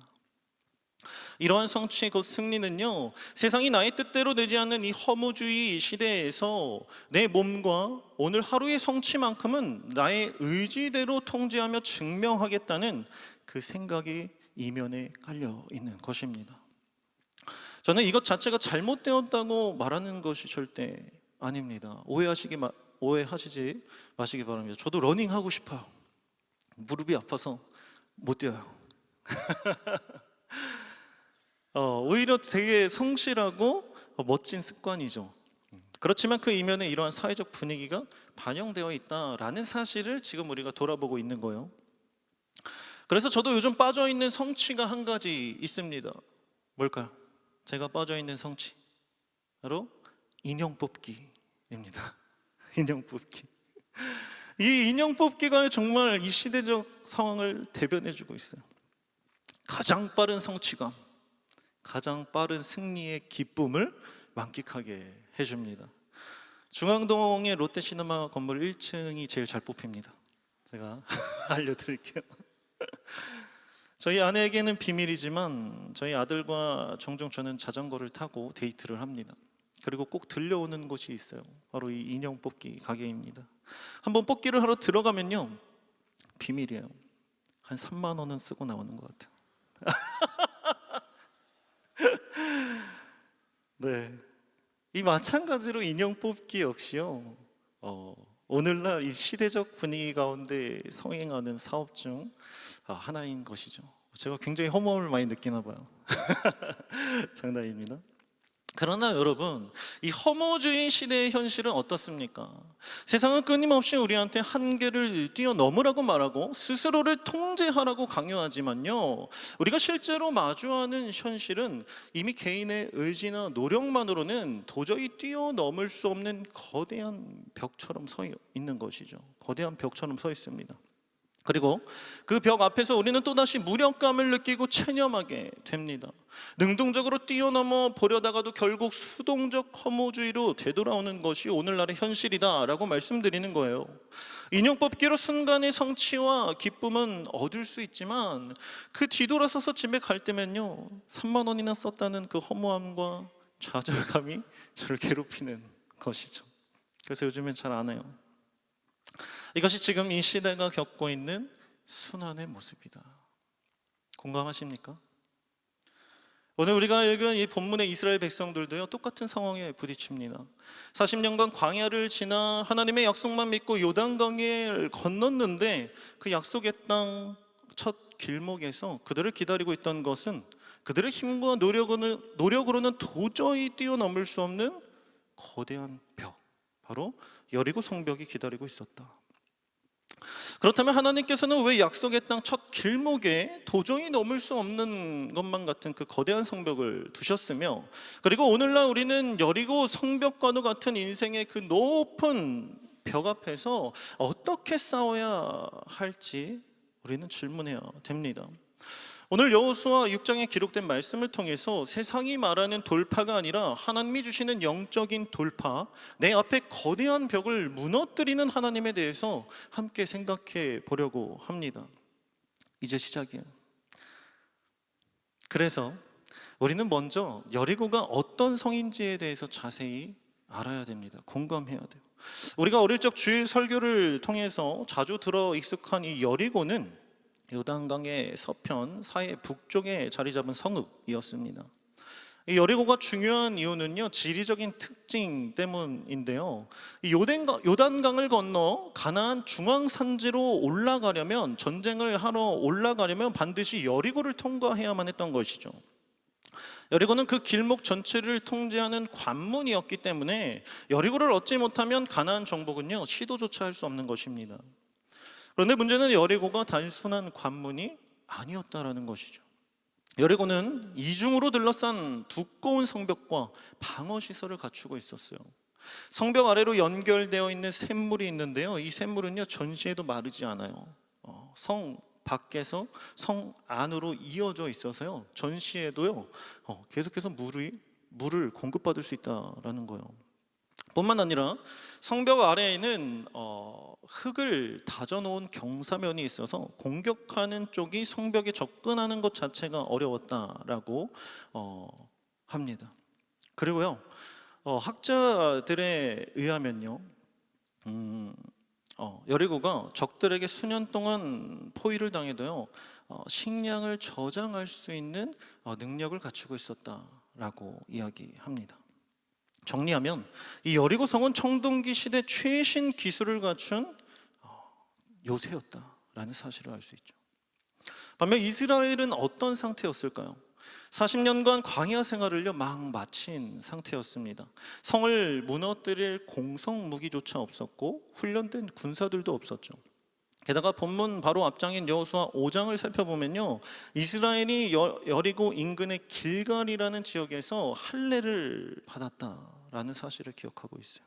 이러한 성취 곧 승리는요 세상이 나의 뜻대로 되지 않는 이 허무주의 시대에서 내 몸과 오늘 하루의 성취만큼은 나의 의지대로 통제하며 증명하겠다는 그 생각이 이면에 깔려 있는 것입니다. 저는 이것 자체가 잘못되었다고 말하는 것이 절대 아닙니다. 오해하시지 마시기 바랍니다. 저도 러닝 하고 싶어요. 무릎이 아파서 못 뛰어요. 오히려 되게 성실하고 멋진 습관이죠. 그렇지만 그 이면에 이러한 사회적 분위기가 반영되어 있다라는 사실을 지금 우리가 돌아보고 있는 거예요. 그래서 저도 요즘 빠져있는 성취가 한 가지 있습니다. 뭘까요? 제가 빠져있는 성취, 바로 인형 뽑기입니다. 인형 뽑기. 이 인형 뽑기가 정말 이 시대적 상황을 대변해주고 있어요. 가장 빠른 성취감, 가장 빠른 승리의 기쁨을 만끽하게 해줍니다. 중앙동의 롯데시네마 건물 1층이 제일 잘 뽑힙니다. 제가 알려드릴게요. 저희 아내에게는 비밀이지만 저희 아들과 종종 저는 자전거를 타고 데이트를 합니다. 그리고 꼭 들려오는 곳이 있어요. 바로 이 인형 뽑기 가게입니다. 한번 뽑기를 하러 들어가면요 비밀이에요. 한 3만 원은 쓰고 나오는 것 같아요. 네, 이 마찬가지로 인형 뽑기 역시요 오늘날 이 시대적 분위기 가운데 성행하는 사업 중 하나인 것이죠. 제가 굉장히 허무함을 많이 느끼나 봐요. 장난입니다. 그러나 여러분, 이 허무주의 시대의 현실은 어떻습니까? 세상은 끊임없이 우리한테 한계를 뛰어넘으라고 말하고 스스로를 통제하라고 강요하지만요, 우리가 실제로 마주하는 현실은 이미 개인의 의지나 노력만으로는 도저히 뛰어넘을 수 없는 거대한 벽처럼 서 있는 것이죠. 거대한 벽처럼 서 있습니다. 그리고 그 벽 앞에서 우리는 또다시 무력감을 느끼고 체념하게 됩니다. 능동적으로 뛰어넘어 보려다가도 결국 수동적 허무주의로 되돌아오는 것이 오늘날의 현실이다라고 말씀드리는 거예요. 인형 뽑기로 순간의 성취와 기쁨은 얻을 수 있지만 그 뒤돌아서서 집에 갈 때면요 3만 원이나 썼다는 그 허무함과 좌절감이 저를 괴롭히는 것이죠. 그래서 요즘엔 잘 안 해요. 이것이 지금 이 시대가 겪고 있는 순환의 모습이다. 공감하십니까? 오늘 우리가 읽은 이 본문의 이스라엘 백성들도요 똑같은 상황에 부딪힙니다. 40년간 광야를 지나 하나님의 약속만 믿고 요단강을 건넜는데 그 약속의 땅 첫 길목에서 그들을 기다리고 있던 것은 그들의 힘과 노력으로는 도저히 뛰어넘을 수 없는 거대한 벽, 바로 여리고 성벽이 기다리고 있었다. 그렇다면 하나님께서는 왜 약속의 땅 첫 길목에 도저히 넘을 수 없는 것만 같은 그 거대한 성벽을 두셨으며, 그리고 오늘날 우리는 여리고 성벽과도 같은 인생의 그 높은 벽 앞에서 어떻게 싸워야 할지 우리는 질문해야 됩니다. 오늘 여호수아 6장에 기록된 말씀을 통해서 세상이 말하는 돌파가 아니라 하나님이 주시는 영적인 돌파, 내 앞에 거대한 벽을 무너뜨리는 하나님에 대해서 함께 생각해 보려고 합니다. 이제 시작이에요. 그래서 우리는 먼저 여리고가 어떤 성인지에 대해서 자세히 알아야 됩니다. 공감해야 돼요. 우리가 어릴 적 주일 설교를 통해서 자주 들어 익숙한 이 여리고는 요단강의 서편 사해 북쪽에 자리 잡은 성읍이었습니다. 이 여리고가 중요한 이유는요, 지리적인 특징 때문인데요. 이 요단강을 건너 가나안 중앙 산지로 올라가려면, 전쟁을 하러 올라가려면 반드시 여리고를 통과해야만 했던 것이죠. 여리고는 그 길목 전체를 통제하는 관문이었기 때문에 여리고를 얻지 못하면 가나안 정복은요, 시도조차 할 수 없는 것입니다. 그런데 문제는 여리고가 단순한 관문이 아니었다라는 것이죠. 여리고는 이중으로 둘러싼 두꺼운 성벽과 방어 시설을 갖추고 있었어요. 성벽 아래로 연결되어 있는 샘물이 있는데요, 이 샘물은요 전시에도 마르지 않아요. 성 밖에서 성 안으로 이어져 있어서요, 전시에도요 계속해서 물을 공급받을 수 있다라는 거예요. 뿐만 아니라 성벽 아래에는 흙을 다져놓은 경사면이 있어서 공격하는 쪽이 성벽에 접근하는 것 자체가 어려웠다라고 합니다. 그리고요, 학자들에 의하면요, 여리고가 적들에게 수년 동안 포위를 당해도요, 식량을 저장할 수 있는 능력을 갖추고 있었다라고 이야기합니다. 정리하면 이 여리고 성은 청동기 시대 최신 기술을 갖춘 요새였다라는 사실을 알 수 있죠. 반면 이스라엘은 어떤 상태였을까요? 40년간 광야 생활을요 막 마친 상태였습니다. 성을 무너뜨릴 공성 무기조차 없었고 훈련된 군사들도 없었죠. 게다가 본문 바로 앞장인 여호수아 5장을 살펴보면요, 이스라엘이 여리고 인근의 길갈이라는 지역에서 할례를 받았다라는 사실을 기억하고 있어요.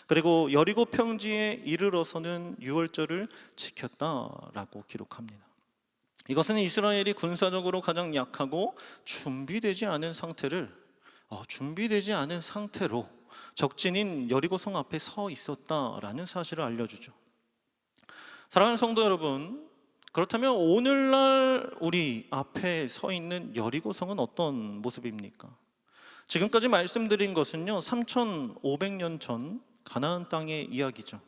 그리고 여리고 평지에 이르러서는 유월절을 지켰다라고 기록합니다. 이것은 이스라엘이 군사적으로 가장 약하고 준비되지 않은 상태로 적진인 여리고성 앞에 서 있었다라는 사실을 알려주죠. 사랑하는 성도 여러분, 그렇다면 오늘날 우리 앞에 서 있는 여리고성은 어떤 모습입니까? 지금까지 말씀드린 것은요 3,500년 전 가나안 땅의 이야기죠.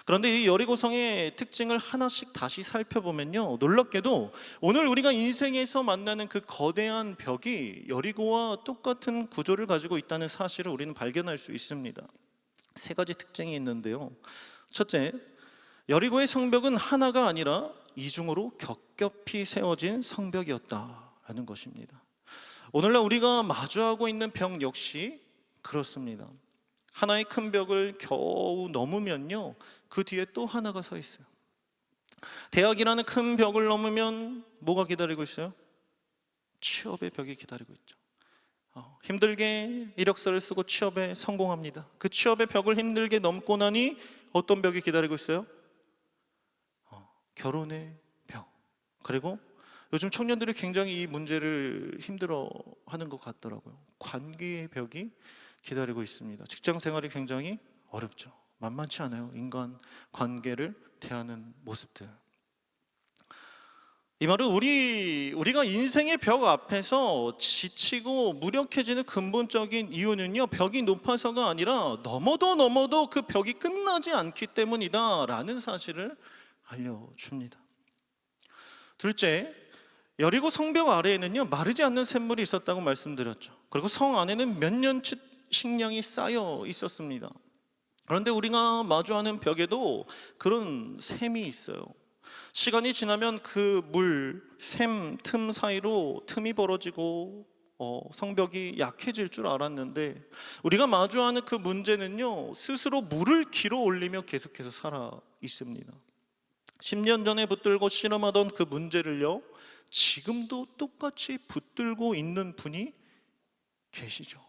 그런데 이 여리고성의 특징을 하나씩 다시 살펴보면요, 놀랍게도 오늘 우리가 인생에서 만나는 그 거대한 벽이 여리고와 똑같은 구조를 가지고 있다는 사실을 우리는 발견할 수 있습니다. 세 가지 특징이 있는데요. 첫째, 여리고의 성벽은 하나가 아니라 이중으로 겹겹이 세워진 성벽이었다라는 것입니다. 오늘날 우리가 마주하고 있는 벽 역시 그렇습니다. 하나의 큰 벽을 겨우 넘으면요, 그 뒤에 또 하나가 서 있어요. 대학이라는 큰 벽을 넘으면 뭐가 기다리고 있어요? 취업의 벽이 기다리고 있죠. 힘들게 이력서를 쓰고 취업에 성공합니다. 그 취업의 벽을 힘들게 넘고 나니 어떤 벽이 기다리고 있어요? 결혼의 벽. 그리고 요즘 청년들이 굉장히 이 문제를 힘들어하는 것 같더라고요. 관계의 벽이 기다리고 있습니다. 직장 생활이 굉장히 어렵죠. 만만치 않아요. 인간 관계를 대하는 모습들. 이 말은 우리가 인생의 벽 앞에서 지치고 무력해지는 근본적인 이유는요, 벽이 높아서가 아니라 넘어도 그 벽이 끝나지 않기 때문이다라는 사실을 알려줍니다. 둘째, 여리고 성벽 아래에는요 마르지 않는 샘물이 있었다고 말씀드렸죠. 그리고 성 안에는 몇 년치 식량이 쌓여 있었습니다. 그런데 우리가 마주하는 벽에도 그런 샘이 있어요. 시간이 지나면 그 샘 틈 사이로 틈이 벌어지고 성벽이 약해질 줄 알았는데, 우리가 마주하는 그 문제는요 스스로 물을 길어 올리며 계속해서 살아 있습니다. 10년 전에 붙들고 실험하던 그 문제를요 지금도 똑같이 붙들고 있는 분이 계시죠.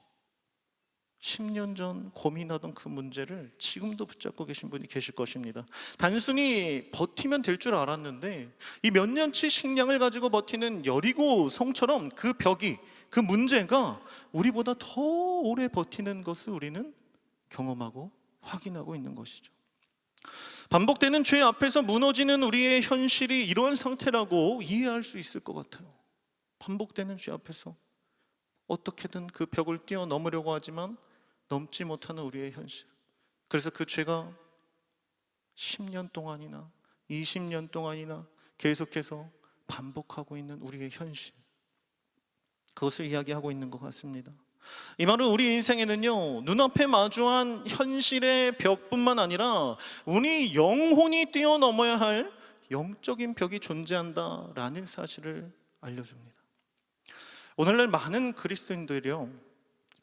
10년 전 고민하던 그 문제를 지금도 붙잡고 계신 분이 계실 것입니다. 단순히 버티면 될 줄 알았는데 이 몇 년치 식량을 가지고 버티는 여리고 성처럼 그 벽이, 그 문제가 우리보다 더 오래 버티는 것을 우리는 경험하고 확인하고 있는 것이죠. 반복되는 죄 앞에서 무너지는 우리의 현실이 이러한 상태라고 이해할 수 있을 것 같아요. 반복되는 죄 앞에서 어떻게든 그 벽을 뛰어넘으려고 하지만 넘지 못하는 우리의 현실, 그래서 그 죄가 10년 동안이나 20년 동안이나 계속해서 반복하고 있는 우리의 현실, 그것을 이야기하고 있는 것 같습니다. 이 말은 우리 인생에는요, 눈앞에 마주한 현실의 벽뿐만 아니라 우리 영혼이 뛰어넘어야 할 영적인 벽이 존재한다라는 사실을 알려줍니다. 오늘날 많은 그리스도인들이요,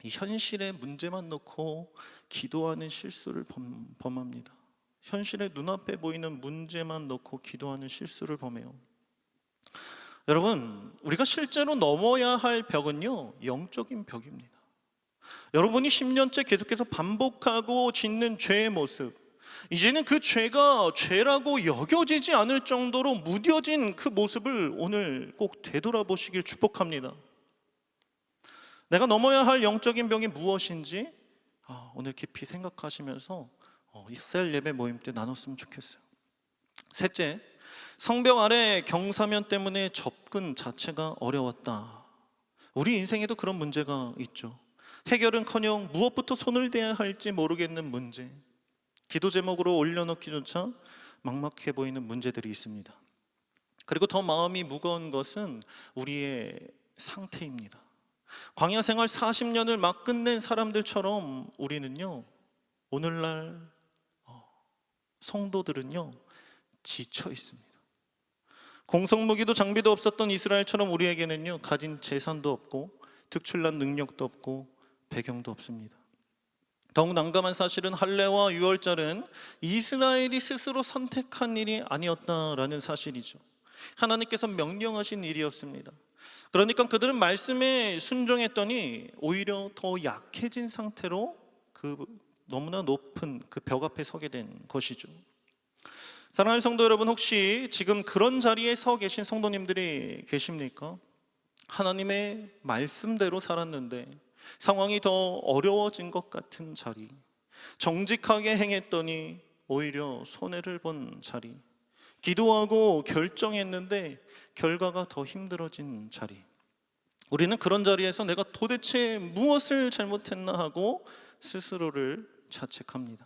이 현실의 문제만 놓고 기도하는 실수를 범합니다. 현실의 눈앞에 보이는 문제만 놓고 기도하는 실수를 범해요. 여러분, 우리가 실제로 넘어야 할 벽은요, 영적인 벽입니다. 여러분이 10년째 계속해서 반복하고 짓는 죄의 모습, 이제는 그 죄가 죄라고 여겨지지 않을 정도로 무뎌진 그 모습을 오늘 꼭 되돌아보시길 축복합니다. 내가 넘어야 할 영적인 벽이 무엇인지 오늘 깊이 생각하시면서 셀 예배 모임 때 나눴으면 좋겠어요. 셋째, 성벽 아래 경사면 때문에 접근 자체가 어려웠다. 우리 인생에도 그런 문제가 있죠. 해결은커녕 무엇부터 손을 대야 할지 모르겠는 문제, 기도 제목으로 올려놓기조차 막막해 보이는 문제들이 있습니다. 그리고 더 마음이 무거운 것은 우리의 상태입니다. 광야 생활 40년을 막 끝낸 사람들처럼 우리는요, 오늘날 성도들은요, 지쳐 있습니다. 공성무기도 장비도 없었던 이스라엘처럼 우리에게는요, 가진 재산도 없고 특출난 능력도 없고 배경도 없습니다. 더욱 난감한 사실은 할례와 유월절은 이스라엘이 스스로 선택한 일이 아니었다라는 사실이죠. 하나님께서 명령하신 일이었습니다. 그러니까 그들은 말씀에 순종했더니 오히려 더 약해진 상태로 그 너무나 높은 그 벽 앞에 서게 된 것이죠. 사랑하는 성도 여러분, 혹시 지금 그런 자리에 서 계신 성도님들이 계십니까? 하나님의 말씀대로 살았는데 상황이 더 어려워진 것 같은 자리, 정직하게 행했더니 오히려 손해를 본 자리, 기도하고 결정했는데 결과가 더 힘들어진 자리. 우리는 그런 자리에서 내가 도대체 무엇을 잘못했나 하고 스스로를 자책합니다.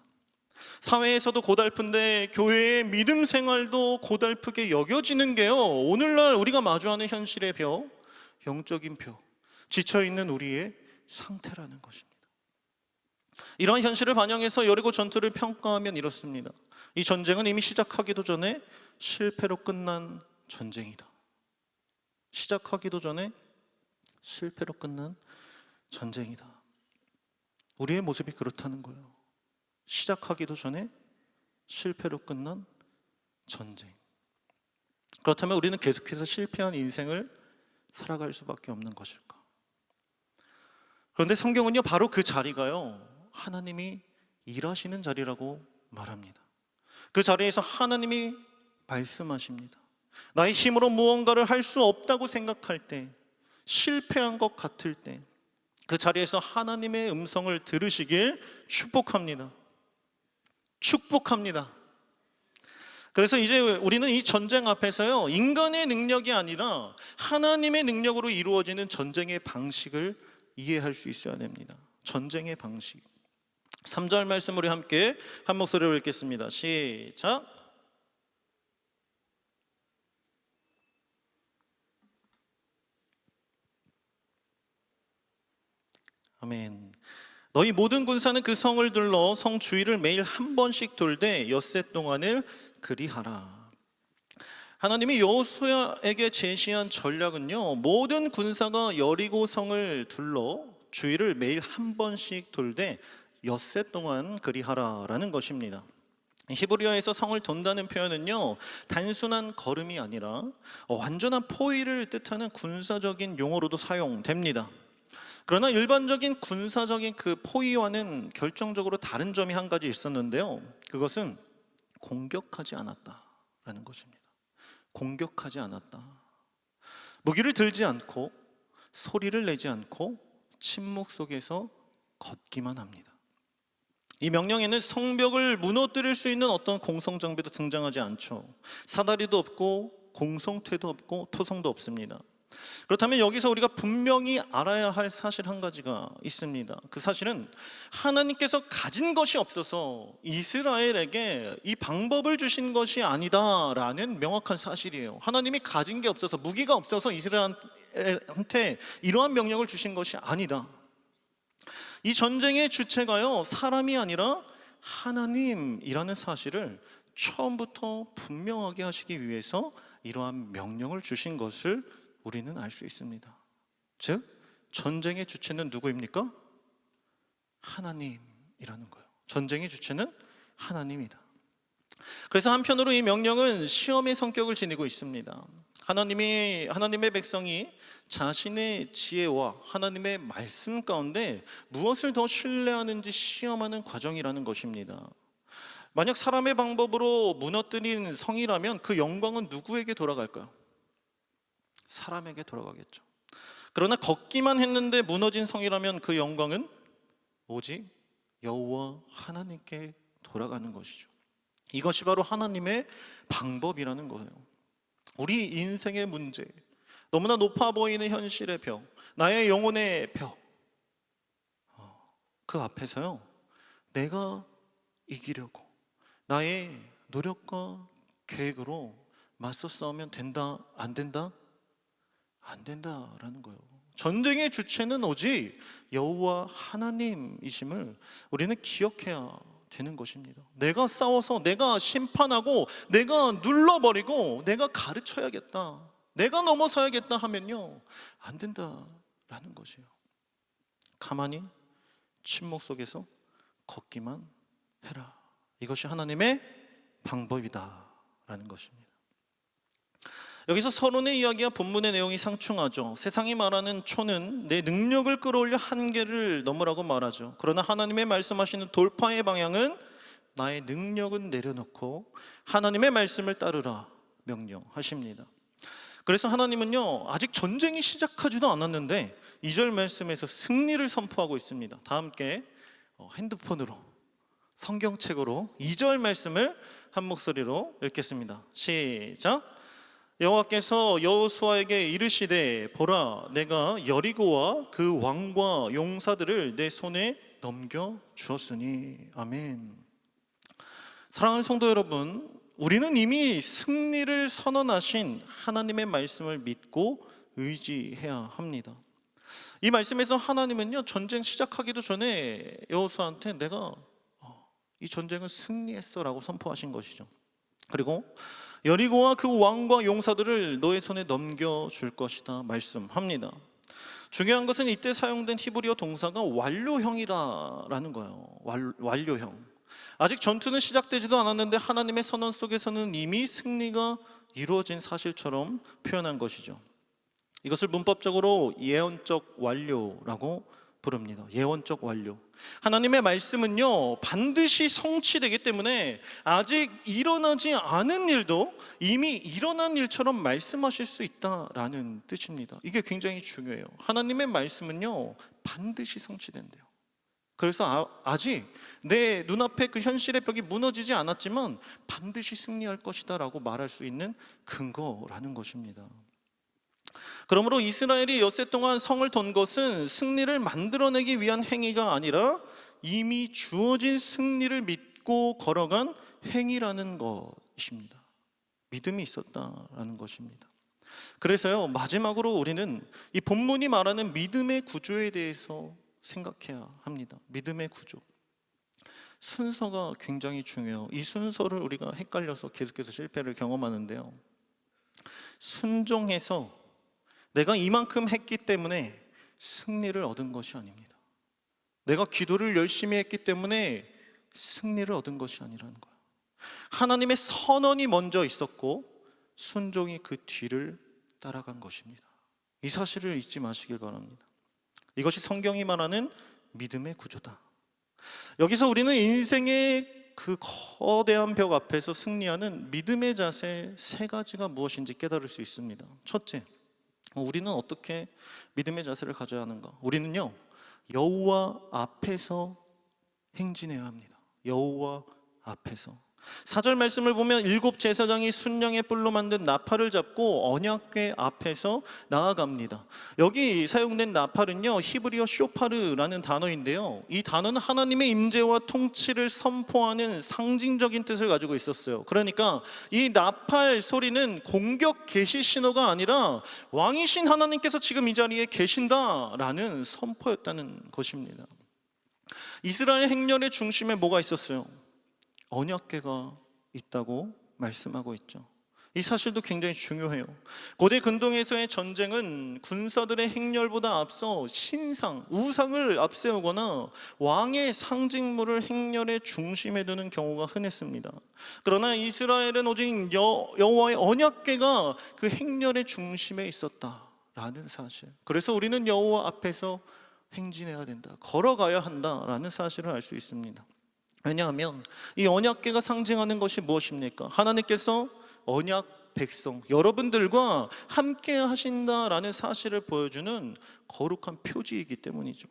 사회에서도 고달픈데 교회의 믿음 생활도 고달프게 여겨지는 게요, 오늘날 우리가 마주하는 현실의 벽, 영적인 벽, 지쳐있는 우리의 상태라는 것입니다. 이러한 현실을 반영해서 여리고 전투를 평가하면 이렇습니다. 이 전쟁은 이미 시작하기도 전에 실패로 끝난 전쟁이다. 시작하기도 전에 실패로 끝난 전쟁이다. 우리의 모습이 그렇다는 거예요. 시작하기도 전에 실패로 끝난 전쟁. 그렇다면 우리는 계속해서 실패한 인생을 살아갈 수밖에 없는 것일까? 그런데 성경은요, 바로 그 자리가요, 하나님이 일하시는 자리라고 말합니다. 그 자리에서 하나님이 말씀하십니다. 나의 힘으로 무언가를 할 수 없다고 생각할 때, 실패한 것 같을 때, 그 자리에서 하나님의 음성을 들으시길 축복합니다. 축복합니다. 그래서 이제 우리는 이 전쟁 앞에서요, 인간의 능력이 아니라 하나님의 능력으로 이루어지는 전쟁의 방식을 이해할 수 있어야 됩니다. 전쟁의 방식. 3절 말씀 우리 함께 한 목소리로 읽겠습니다. 시작. 아멘. 너희 모든 군사는 그 성을 둘러 성 주위를 매일 한 번씩 돌되 엿새 동안을 그리하라. 하나님이 여호수아에게 제시한 전략은요, 모든 군사가 여리고 성을 둘러 주위를 매일 한 번씩 돌되 엿새 동안 그리하라라는 것입니다. 히브리어에서 성을 돈다는 표현은요, 단순한 걸음이 아니라 완전한 포위를 뜻하는 군사적인 용어로도 사용됩니다. 그러나 일반적인 군사적인 그 포위와는 결정적으로 다른 점이 한 가지 있었는데요, 그것은 공격하지 않았다라는 것입니다. 공격하지 않았다. 무기를 들지 않고 소리를 내지 않고 침묵 속에서 걷기만 합니다. 이 명령에는 성벽을 무너뜨릴 수 있는 어떤 공성장비도 등장하지 않죠. 사다리도 없고 공성퇴도 없고 토성도 없습니다. 그렇다면 여기서 우리가 분명히 알아야 할 사실 한 가지가 있습니다. 그 사실은 하나님께서 가진 것이 없어서 이스라엘에게 이 방법을 주신 것이 아니다라는 명확한 사실이에요. 하나님이 가진 게 없어서, 무기가 없어서 이스라엘한테 이러한 명령을 주신 것이 아니다. 이 전쟁의 주체가요, 사람이 아니라 하나님이라는 사실을 처음부터 분명하게 하시기 위해서 이러한 명령을 주신 것을 우리는 알 수 있습니다. 즉, 전쟁의 주체는 누구입니까? 하나님이라는 거예요. 전쟁의 주체는 하나님이다. 그래서 한편으로 이 명령은 시험의 성격을 지니고 있습니다. 하나님의 백성이 자신의 지혜와 하나님의 말씀 가운데 무엇을 더 신뢰하는지 시험하는 과정이라는 것입니다. 만약 사람의 방법으로 무너뜨린 성이라면 그 영광은 누구에게 돌아갈까요? 사람에게 돌아가겠죠. 그러나 걷기만 했는데 무너진 성이라면 그 영광은 오직 여호와 하나님께 돌아가는 것이죠. 이것이 바로 하나님의 방법이라는 거예요. 우리 인생의 문제, 너무나 높아 보이는 현실의 벽, 나의 영혼의 벽, 그 앞에서요, 내가 이기려고 나의 노력과 계획으로 맞서 싸우면 된다, 안 된다? 안 된다라는 거예요. 전쟁의 주체는 오직 여호와 하나님이심을 우리는 기억해야 되는 것입니다. 내가 싸워서, 내가 심판하고, 내가 눌러버리고, 내가 가르쳐야겠다, 내가 넘어서야겠다 하면요, 안 된다라는 것이에요. 가만히 침묵 속에서 걷기만 해라. 이것이 하나님의 방법이다라는 것입니다. 여기서 서론의 이야기와 본문의 내용이 상충하죠. 세상이 말하는 초는 내 능력을 끌어올려 한계를 넘으라고 말하죠. 그러나 하나님의 말씀하시는 돌파의 방향은 나의 능력은 내려놓고 하나님의 말씀을 따르라 명령하십니다. 그래서 하나님은요, 아직 전쟁이 시작하지도 않았는데 2절 말씀에서 승리를 선포하고 있습니다. 다 함께 핸드폰으로, 성경책으로 2절 말씀을 한 목소리로 읽겠습니다. 시작. 여호와께서 여호수아에게 이르시되 보라, 내가 여리고와 그 왕과 용사들을 내 손에 넘겨 주었으니. 아멘. 사랑하는 성도 여러분, 우리는 이미 승리를 선언하신 하나님의 말씀을 믿고 의지해야 합니다. 이 말씀에서 하나님은요, 전쟁 시작하기도 전에 여호수아한테 내가 이 전쟁을 승리했어 라고 선포하신 것이죠. 그리고 여리고와 그 왕과 용사들을 너의 손에 넘겨줄 것이다 말씀합니다. 중요한 것은 이때 사용된 히브리어 동사가 완료형이라는 거예요. 완료형. 아직 전투는 시작되지도 않았는데 하나님의 선언 속에서는 이미 승리가 이루어진 사실처럼 표현한 것이죠. 이것을 문법적으로 예언적 완료라고 부릅니다. 예언적 완료. 하나님의 말씀은요, 반드시 성취되기 때문에 아직 일어나지 않은 일도 이미 일어난 일처럼 말씀하실 수 있다라는 뜻입니다. 이게 굉장히 중요해요. 하나님의 말씀은요, 반드시 성취된대요. 그래서 아직 내 눈앞에 그 현실의 벽이 무너지지 않았지만 반드시 승리할 것이다 라고 말할 수 있는 근거라는 것입니다. 그러므로 이스라엘이 엿새 동안 성을 돈 것은 승리를 만들어내기 위한 행위가 아니라 이미 주어진 승리를 믿고 걸어간 행위라는 것입니다. 믿음이 있었다라는 것입니다. 그래서요, 마지막으로 우리는 이 본문이 말하는 믿음의 구조에 대해서 생각해야 합니다. 믿음의 구조. 순서가 굉장히 중요해요. 이 순서를 우리가 헷갈려서 계속해서 실패를 경험하는데요. 순종해서 내가 이만큼 했기 때문에 승리를 얻은 것이 아닙니다. 내가 기도를 열심히 했기 때문에 승리를 얻은 것이 아니라는 거예요. 하나님의 선언이 먼저 있었고 순종이 그 뒤를 따라간 것입니다. 이 사실을 잊지 마시길 바랍니다. 이것이 성경이 말하는 믿음의 구조다. 여기서 우리는 인생의 그 거대한 벽 앞에서 승리하는 믿음의 자세 3가지가 무엇인지 깨달을 수 있습니다. 첫째, 우리는 어떻게 믿음의 자세를 가져야 하는가? 우리는요, 여호와 앞에서 행진해야 합니다. 여호와 앞에서. 4절 말씀을 보면 7 제사장이 순양의 뿔로 만든 나팔을 잡고 언약궤 앞에서 나아갑니다. 여기 사용된 나팔은요, 히브리어 쇼파르라는 단어인데요, 이 단어는 하나님의 임재와 통치를 선포하는 상징적인 뜻을 가지고 있었어요. 그러니까 이 나팔 소리는 공격 개시 신호가 아니라 왕이신 하나님께서 지금 이 자리에 계신다라는 선포였다는 것입니다. 이스라엘 행렬의 중심에 뭐가 있었어요? 언약궤가 있다고 말씀하고 있죠. 이 사실도 굉장히 중요해요. 고대 근동에서의 전쟁은 군사들의 행렬보다 앞서 신상, 우상을 앞세우거나 왕의 상징물을 행렬의 중심에 두는 경우가 흔했습니다. 그러나 이스라엘은 오직 여호와의 언약궤가 그 행렬의 중심에 있었다라는 사실. 그래서 우리는 여호와 앞에서 행진해야 된다, 걸어가야 한다라는 사실을 알 수 있습니다. 왜냐하면 이 언약궤가 상징하는 것이 무엇입니까? 하나님께서 언약 백성 여러분들과 함께 하신다라는 사실을 보여주는 거룩한 표지이기 때문이죠.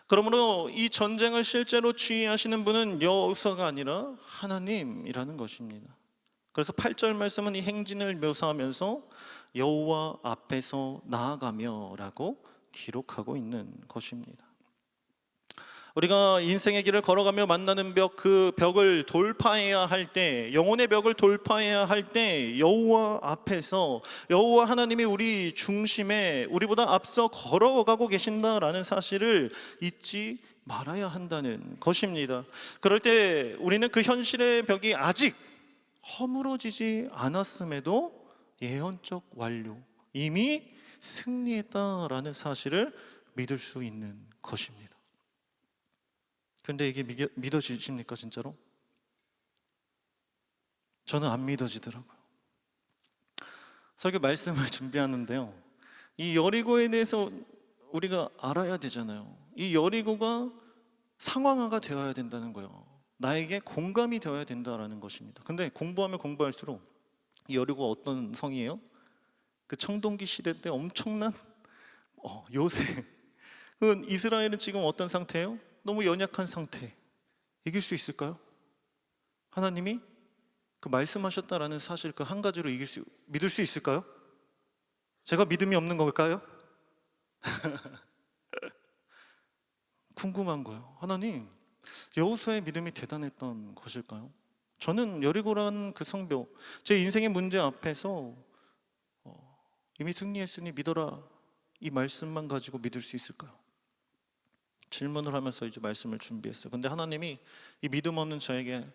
그러므로 이 전쟁을 실제로 지휘하시는 분은 여호수아가 아니라 하나님이라는 것입니다. 그래서 8절 말씀은 이 행진을 묘사하면서 여호와 앞에서 나아가며 라고 기록하고 있는 것입니다. 우리가 인생의 길을 걸어가며 만나는 벽, 그 벽을 돌파해야 할 때, 영혼의 벽을 돌파해야 할 때 여호와 앞에서 여호와 하나님이 우리 중심에 우리보다 앞서 걸어가고 계신다라는 사실을 잊지 말아야 한다는 것입니다. 그럴 때 우리는 그 현실의 벽이 아직 허물어지지 않았음에도 예언적 완료, 이미 승리했다라는 사실을 믿을 수 있는 것입니다. 근데 이게 믿어지십니까 진짜로? 저는 안 믿어지더라고요. 설교 말씀을 준비하는데요, 이 여리고에 대해서 우리가 알아야 되잖아요. 이 여리고가 상황화가 되어야 된다는 거예요. 나에게 공감이 되어야 된다는 것입니다. 근데 공부하면 공부할수록 이 여리고가 어떤 성이에요? 그 청동기 시대 때 엄청난 요새 그 이스라엘은 지금 어떤 상태예요? 너무 연약한 상태. 이길 수 있을까요? 하나님이 그 말씀하셨다라는 사실 그 한 가지로 믿을 수 있을까요? 제가 믿음이 없는 걸까요? 궁금한 거예요. 하나님, 여호수아의 믿음이 대단했던 것일까요? 저는 여리고라는 그 성벽, 제 인생의 문제 앞에서 이미 승리했으니 믿어라, 이 말씀만 가지고 믿을 수 있을까요? 질문을 하면서 이제 말씀을 준비했어요. 근데 하나님이 이 믿음 없는 저에게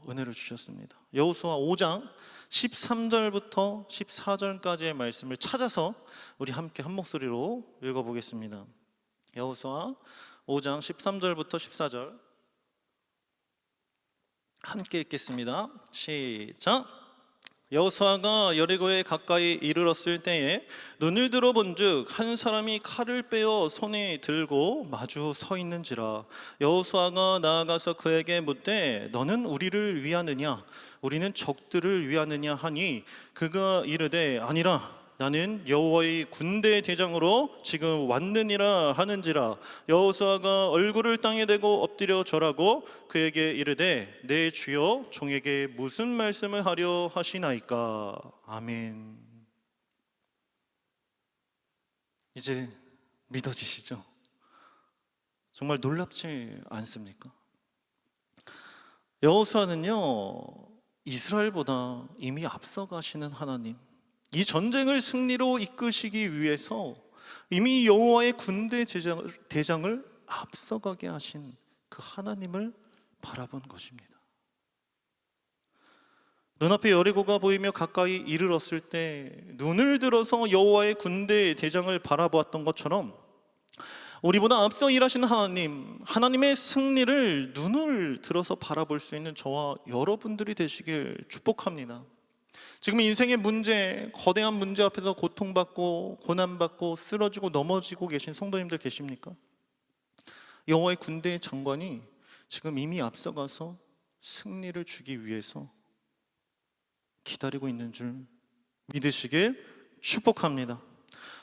은혜를 주셨습니다. 여호수아 5장 13절부터 14절까지의 말씀을 찾아서 우리 함께 한 목소리로 읽어보겠습니다. 여호수아 5장 13절부터 14절 함께 읽겠습니다. 시작. 여호수아가 여리고에 가까이 이르렀을 때에 눈을 들어 본즉 한 사람이 칼을 빼어 손에 들고 마주 서 있는지라. 여호수아가 나아가서 그에게 묻되 너는 우리를 위하느냐 우리는 적들을 위하느냐 하니 그가 이르되 아니라 나는 여호와의 군대 대장으로 지금 왔느니라 하는지라. 여호수아가 얼굴을 땅에 대고 엎드려 절하고 그에게 이르되 내 주여 종에게 무슨 말씀을 하려 하시나이까. 아멘. 이제 믿어지시죠? 정말 놀랍지 않습니까? 여호수아는요, 이스라엘보다 이미 앞서가시는 하나님, 이 전쟁을 승리로 이끄시기 위해서 이미 여호와의 군대 대장을 앞서가게 하신 그 하나님을 바라본 것입니다. 눈앞에 여리고가 보이며 가까이 이르렀을 때 눈을 들어서 여호와의 군대 대장을 바라보았던 것처럼 우리보다 앞서 일하시는 하나님, 하나님의 승리를 눈을 들어서 바라볼 수 있는 저와 여러분들이 되시길 축복합니다. 지금 인생의 문제, 거대한 문제 앞에서 고통받고 고난받고 쓰러지고 넘어지고 계신 성도님들 계십니까? 여호와의 군대의 장관이 지금 이미 앞서가서 승리를 주기 위해서 기다리고 있는 줄 믿으시길 축복합니다.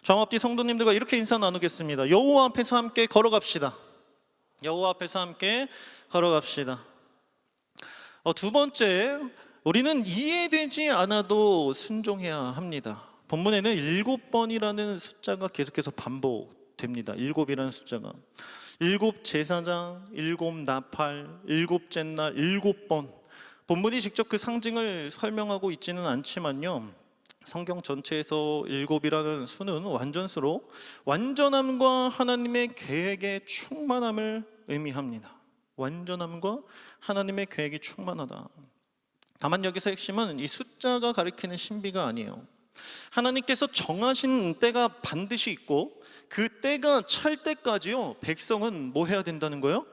정합뒤 성도님들과 이렇게 인사 나누겠습니다. 여호와 앞에서 함께 걸어갑시다. 여호와 앞에서 함께 걸어갑시다. 두 번째, 우리는 이해되지 않아도 순종해야 합니다. 본문에는 7번이라는 숫자가 계속해서 반복됩니다. 7이라는 숫자가 7 제사장, 7 나팔, 7째 날 7번. 본문이 직접 그 상징을 설명하고 있지는 않지만요, 성경 전체에서 7이라는 수는 완전수로 완전함과 하나님의 계획의 충만함을 의미합니다. 완전함과 하나님의 계획이 충만하다. 다만 여기서 핵심은 이 숫자가 가리키는 신비가 아니에요. 하나님께서 정하신 때가 반드시 있고 그 때가 찰 때까지요, 백성은 뭐 해야 된다는 거예요?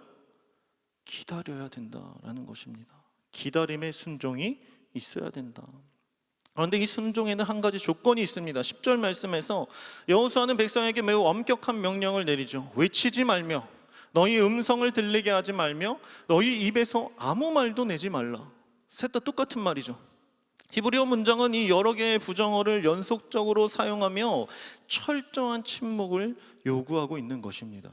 기다려야 된다라는 것입니다. 기다림의 순종이 있어야 된다. 그런데 이 순종에는 한 가지 조건이 있습니다. 10절 말씀에서 여호수아는 백성에게 매우 엄격한 명령을 내리죠. 외치지 말며 너희 음성을 들리게 하지 말며 너희 입에서 아무 말도 내지 말라. 셋 다 똑같은 말이죠. 히브리어 문장은 이 여러 개의 부정어를 연속적으로 사용하며 철저한 침묵을 요구하고 있는 것입니다.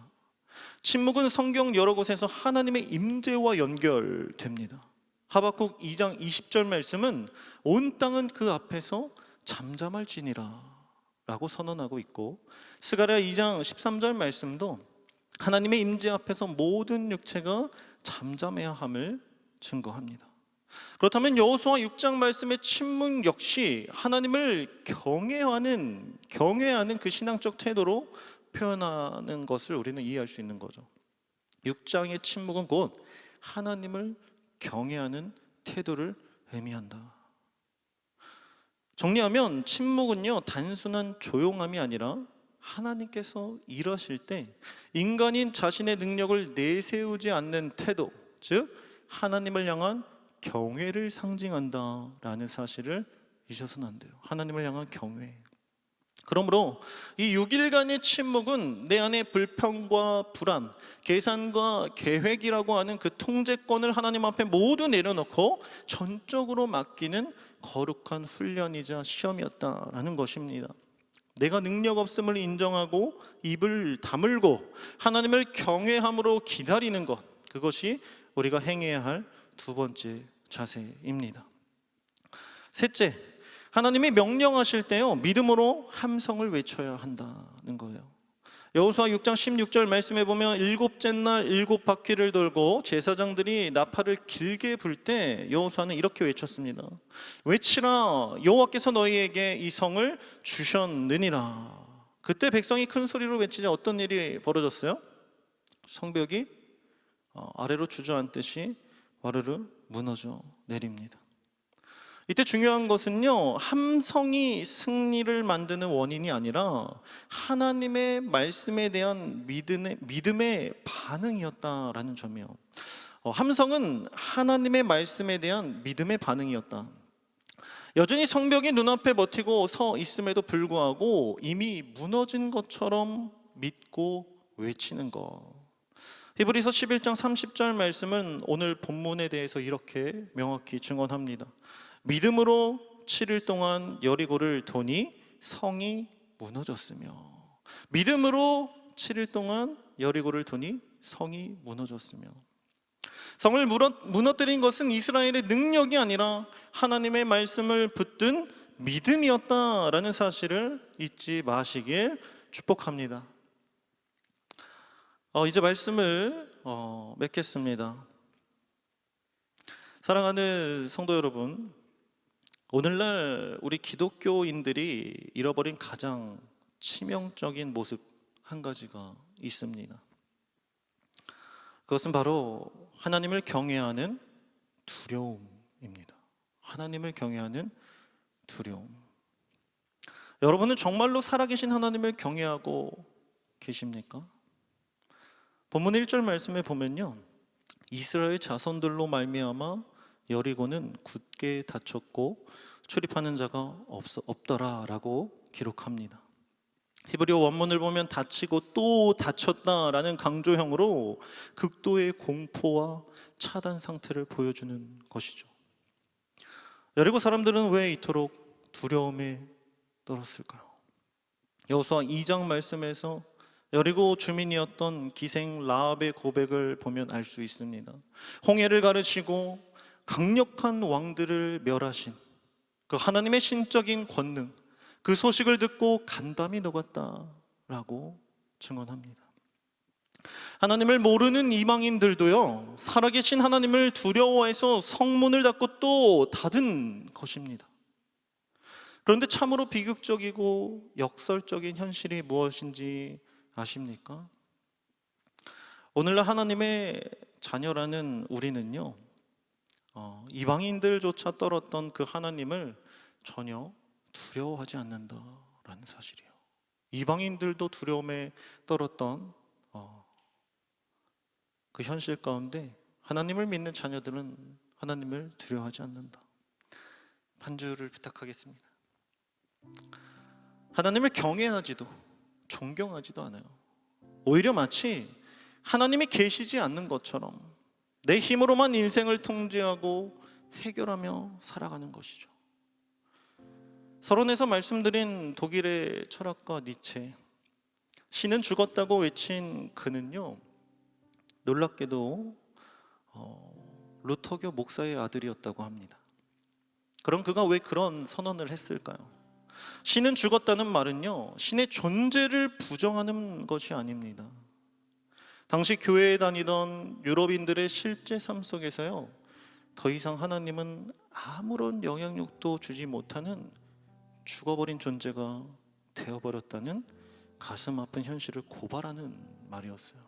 침묵은 성경 여러 곳에서 하나님의 임재와 연결됩니다. 하박국 2장 20절 말씀은 온 땅은 그 앞에서 잠잠할지니라 라고 선언하고 있고, 스가랴 2장 13절 말씀도 하나님의 임재 앞에서 모든 육체가 잠잠해야 함을 증거합니다. 그렇다면 여호수아 6장 말씀의 침묵 역시 하나님을 경외하는 그 신앙적 태도로 표현하는 것을 우리는 이해할 수 있는 거죠. 6장의 침묵은 곧 하나님을 경외하는 태도를 의미한다. 정리하면 침묵은요, 단순한 조용함이 아니라 하나님께서 일하실 때 인간인 자신의 능력을 내세우지 않는 태도, 즉 하나님을 향한 경외를 상징한다라는 사실을 잊어서는 안 돼요. 하나님을 향한 경외. 그러므로 이 6일간의 침묵은 내 안에 불평과 불안, 계산과 계획이라고 하는 그 통제권을 하나님 앞에 모두 내려놓고 전적으로 맡기는 거룩한 훈련이자 시험이었다라는 것입니다. 내가 능력 없음을 인정하고 입을 다물고 하나님을 경외함으로 기다리는 것, 그것이 우리가 행해야 할 두 번째 자세입니다. 셋째, 하나님이 명령하실 때요, 믿음으로 함성을 외쳐야 한다는 거예요. 여호수아 6장 16절 말씀해 보면 7째 날 7바퀴를 돌고 제사장들이 나팔을 길게 불 때 여호수아는 이렇게 외쳤습니다. 외치라, 여호와께서 너희에게 이 성을 주셨느니라. 그때 백성이 큰 소리로 외치자 어떤 일이 벌어졌어요? 성벽이 아래로 주저앉듯이 와르르 무너져 내립니다. 이때 중요한 것은요, 함성이 승리를 만드는 원인이 아니라 하나님의 말씀에 대한 믿음의 반응이었다라는 점이에요. 함성은 하나님의 말씀에 대한 믿음의 반응이었다. 여전히 성벽이 눈앞에 버티고 서 있음에도 불구하고 이미 무너진 것처럼 믿고 외치는 것. 히브리서 11장 30절 말씀은 오늘 본문에 대해서 이렇게 명확히 증언합니다. 믿음으로 7일 동안 여리고를 도니 성이 무너졌으며, 믿음으로 7일 동안 여리고를 도니 성이 무너졌으며. 성을 무너뜨린 것은 이스라엘의 능력이 아니라 하나님의 말씀을 붙든 믿음이었다라는 사실을 잊지 마시길 축복합니다. 이제 말씀을 맺겠습니다. 사랑하는 성도 여러분, 오늘날 우리 기독교인들이 잃어버린 가장 치명적인 모습 한 가지가 있습니다. 그것은 바로 하나님을 경외하는 두려움입니다. 하나님을 경외하는 두려움. 여러분은 정말로 살아계신 하나님을 경외하고 계십니까? 본문 1절 말씀에 보면요, 이스라엘 자손들로 말미암아 여리고는 굳게 닫혔고 출입하는 자가 없더라라고 기록합니다. 히브리어 원문을 보면 닫히고 또 닫혔다라는 강조형으로 극도의 공포와 차단 상태를 보여주는 것이죠. 여리고 사람들은 왜 이토록 두려움에 떨었을까요? 여호수아 2장 말씀에서 여리고 주민이었던 기생 라합의 고백을 보면 알 수 있습니다. 홍해를 가르치고 강력한 왕들을 멸하신 그 하나님의 신적인 권능, 그 소식을 듣고 간담이 녹았다라고 증언합니다. 하나님을 모르는 이방인들도요, 살아계신 하나님을 두려워해서 성문을 닫고 또 닫은 것입니다. 그런데 참으로 비극적이고 역설적인 현실이 무엇인지 아십니까? 오늘날 하나님의 자녀라는 우리는요, 이방인들조차 떨었던 그 하나님을 전혀 두려워하지 않는다라는 사실이에요. 이방인들도 두려움에 떨었던 그 현실 가운데 하나님을 믿는 자녀들은 하나님을 두려워하지 않는다. 한 줄을 부탁하겠습니다. 하나님을 경외하지도 존경하지도 않아요. 오히려 마치 하나님이 계시지 않는 것처럼 내 힘으로만 인생을 통제하고 해결하며 살아가는 것이죠. 서론에서 말씀드린 독일의 철학가 니체, 신은 죽었다고 외친 그는요, 놀랍게도 루터교 목사의 아들이었다고 합니다. 그럼 그가 왜 그런 선언을 했을까요? 신은 죽었다는 말은요, 신의 존재를 부정하는 것이 아닙니다. 당시 교회에 다니던 유럽인들의 실제 삶 속에서요, 더 이상 하나님은 아무런 영향력도 주지 못하는 죽어버린 존재가 되어버렸다는 가슴 아픈 현실을 고발하는 말이었어요.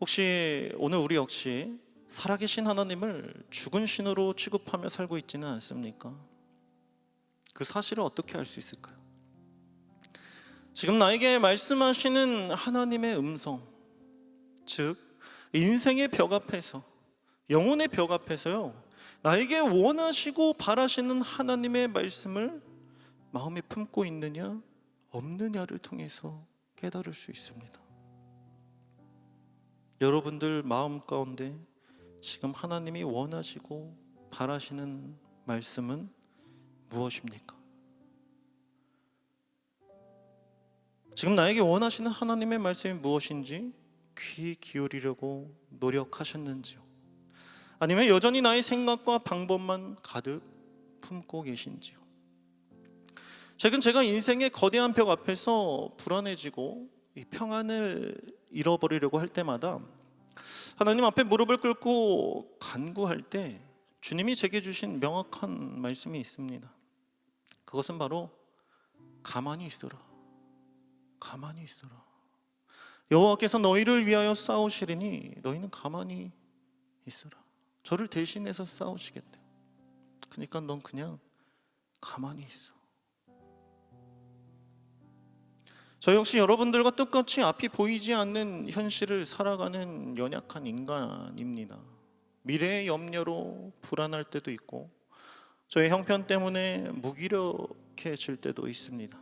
혹시 오늘 우리 역시 살아계신 하나님을 죽은 신으로 취급하며 살고 있지는 않습니까? 그 사실을 어떻게 알 수 있을까요? 지금 나에게 말씀하시는 하나님의 음성, 즉 인생의 벽 앞에서, 영혼의 벽 앞에서요, 나에게 원하시고 바라시는 하나님의 말씀을 마음에 품고 있느냐 없느냐를 통해서 깨달을 수 있습니다. 여러분들 마음 가운데 지금 하나님이 원하시고 바라시는 말씀은 무엇입니까? 지금 나에게 원하시는 하나님의 말씀이 무엇인지 귀 기울이려고 노력하셨는지요? 아니면 여전히 나의 생각과 방법만 가득 품고 계신지요? 최근 제가 인생의 거대한 벽 앞에서 불안해지고 이 평안을 잃어버리려고 할 때마다 하나님 앞에 무릎을 꿇고 간구할 때 주님이 제게 주신 명확한 말씀이 있습니다. 그것은 바로 가만히 있어라. 가만히 있어라. 여호와께서 너희를 위하여 싸우시리니 너희는 가만히 있어라. 저를 대신해서 싸우시겠대요. 그러니까 넌 그냥 가만히 있어. 저 역시 여러분들과 똑같이 앞이 보이지 않는 현실을 살아가는 연약한 인간입니다. 미래의 염려로 불안할 때도 있고 저의 형편 때문에 무기력해질 때도 있습니다.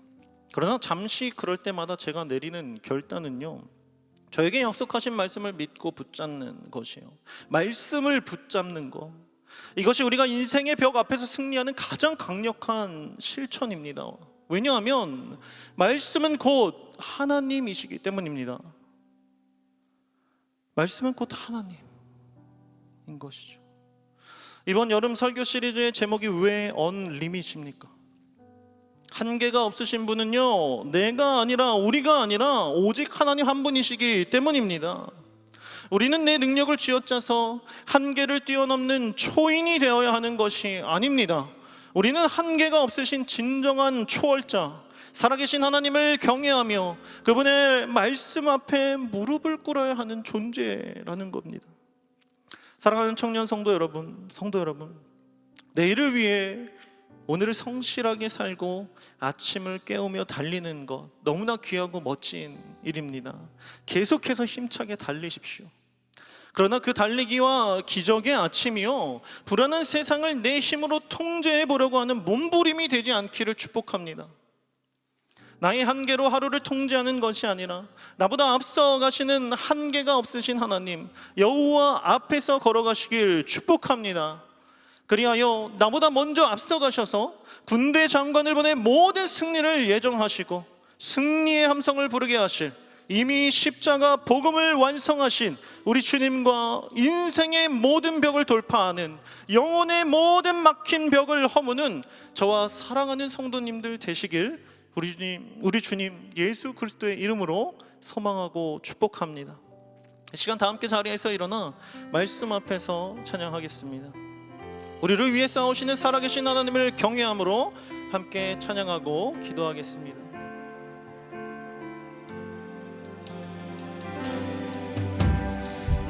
그러나 잠시 그럴 때마다 제가 내리는 결단은요, 저에게 약속하신 말씀을 믿고 붙잡는 것이에요. 말씀을 붙잡는 것, 이것이 우리가 인생의 벽 앞에서 승리하는 가장 강력한 실천입니다. 왜냐하면 말씀은 곧 하나님이시기 때문입니다. 말씀은 곧 하나님인 것이죠. 이번 여름 설교 시리즈의 제목이 왜 언리밋입니까? 한계가 없으신 분은요, 내가 아니라 우리가 아니라 오직 하나님 한 분이시기 때문입니다. 우리는 내 능력을 쥐어짜서 한계를 뛰어넘는 초인이 되어야 하는 것이 아닙니다. 우리는 한계가 없으신 진정한 초월자, 살아계신 하나님을 경외하며 그분의 말씀 앞에 무릎을 꿇어야 하는 존재라는 겁니다. 사랑하는 청년 성도 여러분, 내일을 위해 오늘을 성실하게 살고 아침을 깨우며 달리는 것, 너무나 귀하고 멋진 일입니다. 계속해서 힘차게 달리십시오. 그러나 그 달리기와 기적의 아침이요, 불안한 세상을 내 힘으로 통제해 보려고 하는 몸부림이 되지 않기를 축복합니다. 나의 한계로 하루를 통제하는 것이 아니라 나보다 앞서 가시는 한계가 없으신 하나님 여호와 앞에서 걸어가시길 축복합니다. 그리하여 나보다 먼저 앞서 가셔서 군대 장관을 보내 모든 승리를 예정하시고 승리의 함성을 부르게 하실 이미 십자가 복음을 완성하신 우리 주님과 인생의 모든 벽을 돌파하는, 영혼의 모든 막힌 벽을 허무는 저와 사랑하는 성도님들 되시길 우리 주님 예수 그리스도의 이름으로 소망하고 축복합니다. 시간 다 함께 자리에서 일어나 말씀 앞에서 찬양하겠습니다. 우리를 위해 싸우시는 살아계신 하나님을 경외함으로 함께 찬양하고 기도하겠습니다.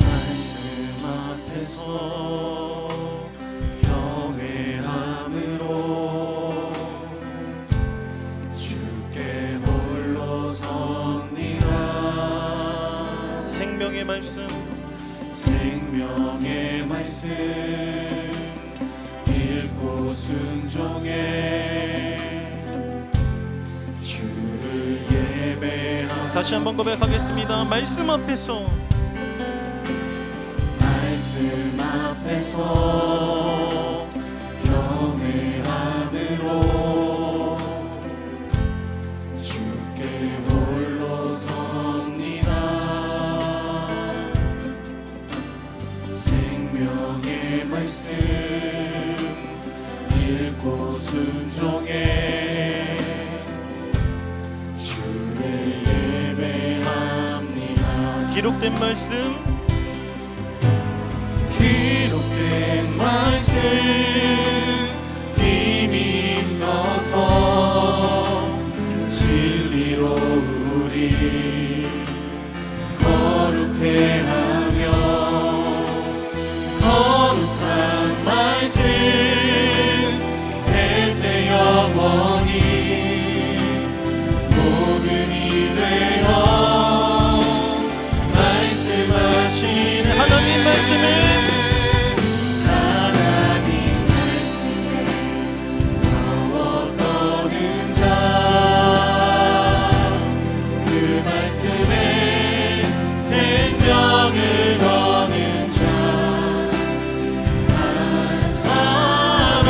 말씀 앞에서 경외함으로 주께 홀로 섭니다. 생명의 말씀, 생명의 말씀 읽고 순종해 주를 예배하며. 다시 한번 고백하겠습니다. 말씀 앞에서 말씀 앞에서 경외함으로 주께 홀로 섭니다. 생명의 말씀 읽고 순종해 주를 예배합니다. 기록된 말씀, 기록된 말씀 힘이 있어서 진리로 우리 거룩해 하며 거룩한 말씀 세세 영원히 복음이 되어 말씀하시는 하나님 말씀을 생명을 거는 자 한 사람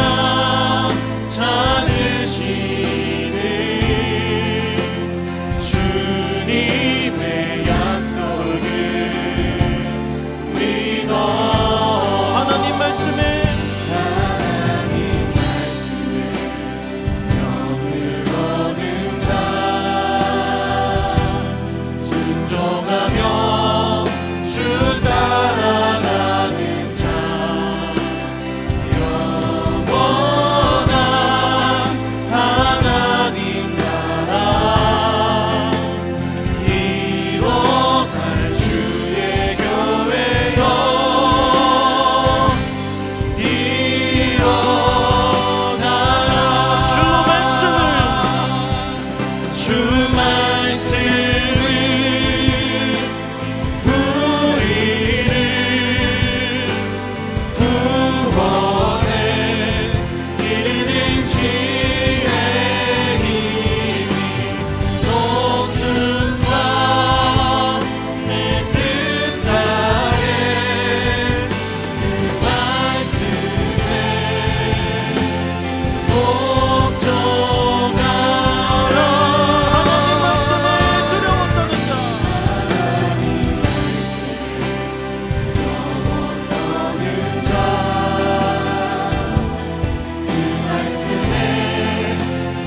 찾으시는 주님의 약속을 믿어. 하나님 말씀에 명을 거는 자 순종하며 주 따라가는 자 영원한 하나님 나라 이뤄갈 주의 교회여 일어나라. 주 말씀을 주 말씀을 우리를 구원에 이르는 지혜 힘이 높음과 내 뜻하에 그 말씀에 복종하라. 하나님 말씀에 두려웠다는 자, 어느 자, 그 말씀에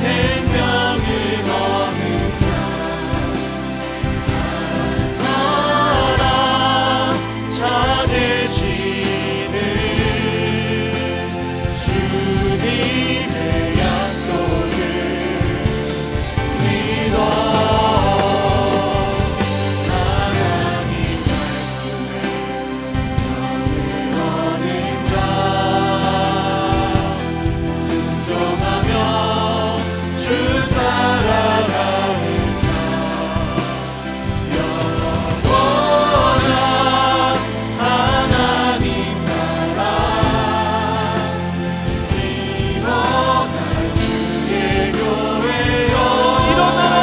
생명을 거는 자 한 사람 찾으시는 주님의 약속을 믿어. 하나님 말씀에 명을 거는 자 순종하며 주 따라가는 자 영원한 하나님 나라 이뤄갈 주의 교회여 일어나라.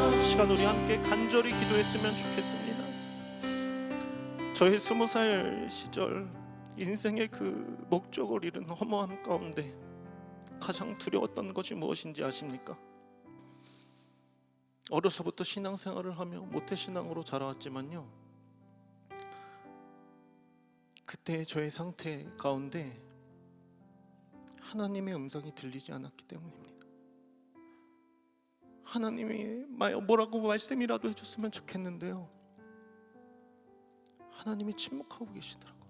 일어나라. 시간 우리 함께 간절히 기도했으면 좋겠습니다. 저의 20살 시절 인생의 그 목적을 잃은 허무함 가운데 가장 두려웠던 것이 무엇인지 아십니까? 어려서부터 신앙생활을 하며 모태신앙으로 자라왔지만요, 그때의 저의 상태 가운데 하나님의 음성이 들리지 않았기 때문입니다. 하나님이 뭐라고 말씀이라도 해줬으면 좋겠는데요, 하나님이 침묵하고 계시더라고요.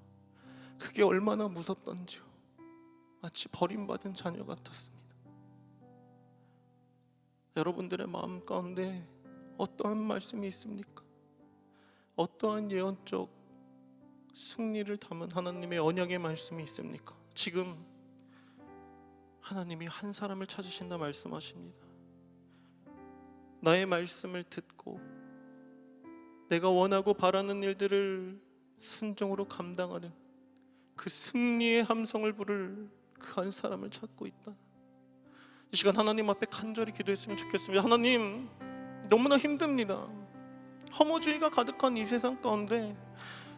그게 얼마나 무섭던지요. 마치 버림받은 자녀 같았습니다. 여러분들의 마음 가운데 어떠한 말씀이 있습니까? 어떠한 예언적 승리를 담은 하나님의 언약의 말씀이 있습니까? 지금 하나님이 한 사람을 찾으신다 말씀하십니다. 나의 말씀을 듣고 내가 원하고 바라는 일들을 순종으로 감당하는 그 승리의 함성을 부를 그 한 사람을 찾고 있다. 이 시간 하나님 앞에 간절히 기도했으면 좋겠습니다. 하나님, 너무나 힘듭니다. 허무주의가 가득한 이 세상 가운데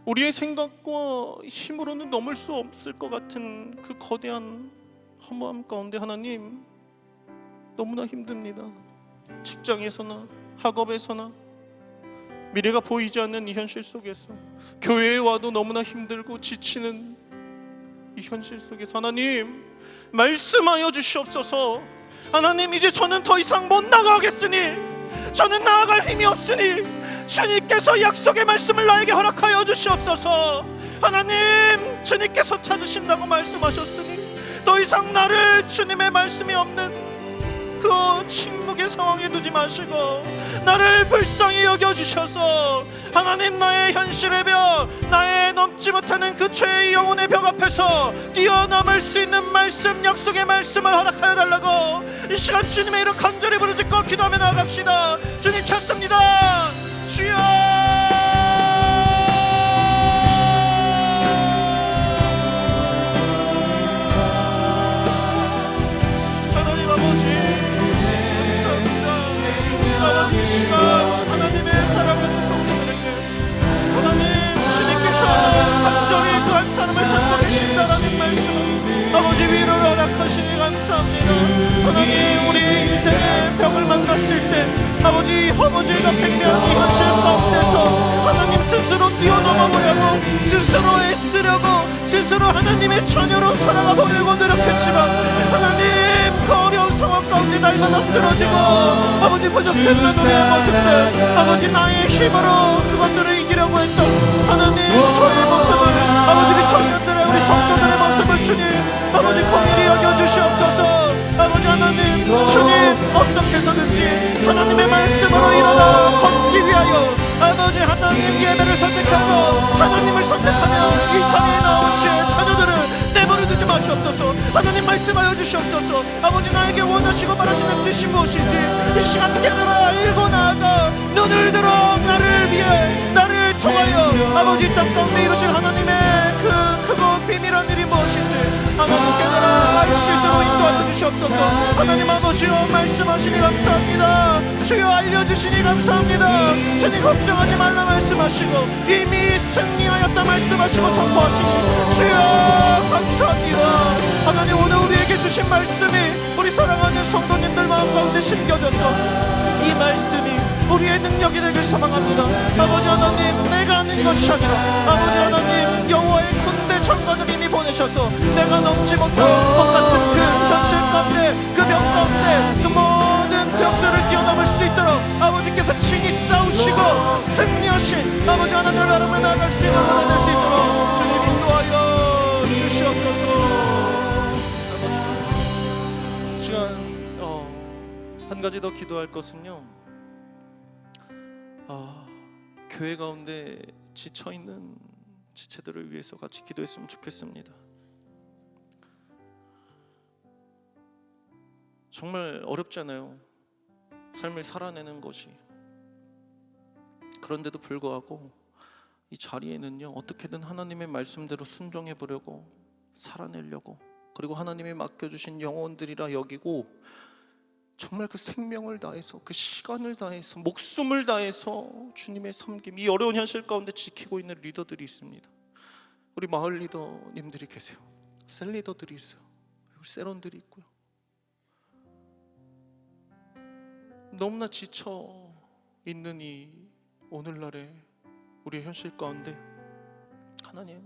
우리의 생각과 힘으로는 넘을 수 없을 것 같은 그 거대한 허무함 가운데 하나님, 너무나 힘듭니다. 직장에서나 학업에서나 미래가 보이지 않는 이 현실 속에서, 교회에 와도 너무나 힘들고 지치는 이 현실 속에서 하나님, 말씀하여 주시옵소서. 하나님, 이제 저는 더 이상 못 나가겠으니, 저는 나아갈 힘이 없으니 주님께서 약속의 말씀을 나에게 허락하여 주시옵소서. 하나님, 주님께서 찾으신다고 말씀하셨으니 더 이상 나를 주님의 말씀이 없는 그 침묵의 상황에 두지 마시고 나를 불쌍히 여겨주셔서 하나님, 나의 현실의 벽, 나의 넘지 못하는 그 죄의 영혼의 벽 앞에서 뛰어넘을 수 있는 말씀, 약속의 말씀을 허락하여 달라고 이 시간 주님의 이름 간절히 부르짖고 기도하며 나아갑시다. 주님 찾습니다. 주여, 하나님 아버지, 이 시간 하나님의 사랑하는 성도들에게 하나님, 주님께서 간절히 그 한 사람을 찾고 계신다라는 말씀, 아버지 위로를 허락하시니 감사합니다. 하나님, 우리 인생의 벽을 만났을 때 아버지, 허무주의가 팽배한 이 현실 가운데서 하나님 스스로 뛰어넘어보려고, 스스로 애쓰려고, 스스로 하나님의 자녀로 살아가 보려고 노력했지만 하나님, 그 어려운 상황 가운데 날마다 쓰러지고 아버지 부족했던 우리의 모습들, 아버지 나의 힘으로 그것들을 이기려고 했던 하나님 저의 모습을, 아버지 우리 청년들의, 우리 성도들의 모습을 주님 아버지 공일히 여겨주시옵소서. 아버지 하나님, 주님 어떻게 해서든지 하나님의 말씀으로 일어나 걷기 위하여 아버지 하나님 예배를 선택하고 하나님을 선택하며 이 자리에 나온 주의 자녀들을 내버려 두지 마시옵소서. 하나님 말씀하여 주시옵소서. 아버지, 나에게 원하시고 바라시는 뜻이 무엇인지 이 시간 깨달아 알고 나아가 눈을 들어 나를 위해, 나를 통하여 아버지 이 땅 가운데 이루실 하나님의 그 크고 비밀한 일이 무엇인지 하나님 깨달아 알 수 있도록 인도하여 주시옵소서. 하나님 아버지여, 말씀하시니 감사합니다. 주여 알려주시니 감사합니다. 주님 걱정하지 말라 말씀하시고 이미 승리하였다 말씀하시고 선포하시니 주여 감사합니다. 하나님, 오늘 우리에게 주신 말씀이 우리 사랑하는 성도님들 마음 가운데 심겨져서 이 말씀이 우리의 능력이 되길 소망합니다. 아버지 하나님, 내가 하는 것이 아니라 아버지 하나님, 여호와의 군대 장관을 이미 보내셔서 내가 넘지 못한 것 같은 그 현실 가운데, 그 벽 가운데, 그 모든 벽들을 뛰어넘을 수 있도록 아버지께서 친히 싸우시고 승리하신 아버지 하나님을 바라며 나아갈 수 있도록 하나 될 수 있도록 주님 인도하여 주시옵소서. 아버지, 시간 한 가지 더 기도할 것은요, 교회 가운데 지쳐있는 지체들을 위해서 같이 기도했으면 좋겠습니다. 정말 어렵잖아요, 삶을 살아내는 것이. 그런데도 불구하고 이 자리에는요, 어떻게든 하나님의 말씀대로 순종해 보려고, 살아내려고, 그리고 하나님이 맡겨주신 영혼들이라 여기고 정말 그 생명을 다해서, 그 시간을 다해서, 목숨을 다해서 주님의 섬김, 이 어려운 현실 가운데 지키고 있는 리더들이 있습니다. 우리 마을 리더님들이 계세요. 셀 리더들이 있어요. 세론들이 있고요. 너무나 지쳐 있는 이 오늘날의 우리의 현실 가운데 하나님,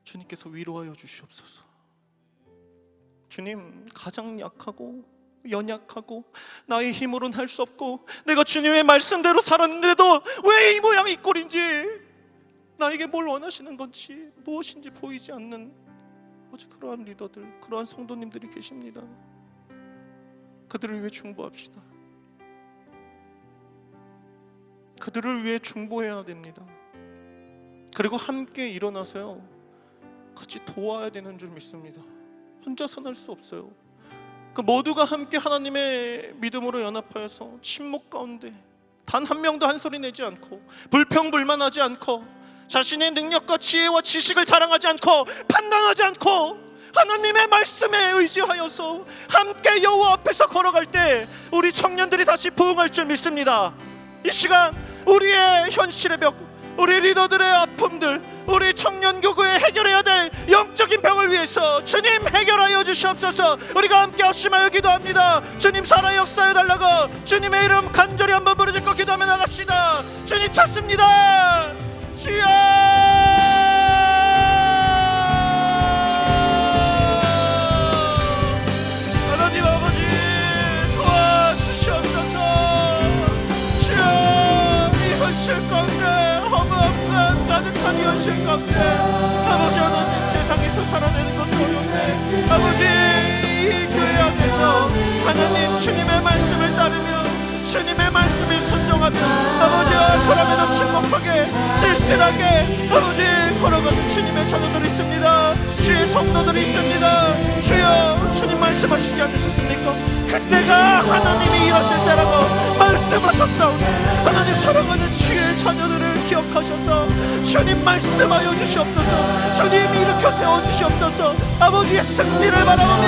주님께서 위로하여 주시옵소서. 주님, 가장 약하고 연약하고 나의 힘으로는 할 수 없고 내가 주님의 말씀대로 살았는데도 왜 이 모양 이 꼴인지, 나에게 뭘 원하시는 건지 무엇인지 보이지 않는 그러한 리더들, 그러한 성도님들이 계십니다. 그들을 위해 중보합시다. 그들을 위해 중보해야 됩니다. 그리고 함께 일어나서요, 같이 도와야 되는 줄 믿습니다. 혼자서는 할 수 없어요. 그 모두가 함께 하나님의 믿음으로 연합하여서 침묵 가운데 단 한 명도 한 소리 내지 않고 불평불만하지 않고 자신의 능력과 지혜와 지식을 자랑하지 않고 판단하지 않고 하나님의 말씀에 의지하여서 함께 여호와 앞에서 걸어갈 때 우리 청년들이 다시 부흥할 줄 믿습니다. 이 시간 우리의 현실의 벽, 우리 리더들의 아픔들, 우리 청년교구에 해결해야 될 영적인 병을 위해서 주님 해결하여 주시옵소서. 우리가 함께 합심하여 기도합니다. 주님 살아 역사해 달라고 주님의 이름 간절히 한번 부르짖고 기도하며 나갑시다. 주님 찾습니다. 주여, 하나님 아버지 도와주시옵소서. 주여, 이 현실 가운데 허무함과 가득한 이 현실 가운데 아버지 하나님, 세상에서 살아내는 것도 어렵네. 아버지, 이 교회 안에서 하나님 주님의 말씀을 따르며 주님의 말씀에 순종하며 아버지, 그러면은 침묵하게 쓸쓸하게 아버지 걸어가는 주님의 자녀들이 있습니다. 주의 성도들이 있습니다. 주여, 주님 말씀하시지 않으셨습니까? 그때가 하나님이 일하실 때라고 말씀하셨사오니 하나님, 사랑하는 주의 자녀들을 기억하셔서 주님 말씀하여 주시옵소서. 주님 일으켜 세워주시옵소서. 아버지의 승리를 바라보며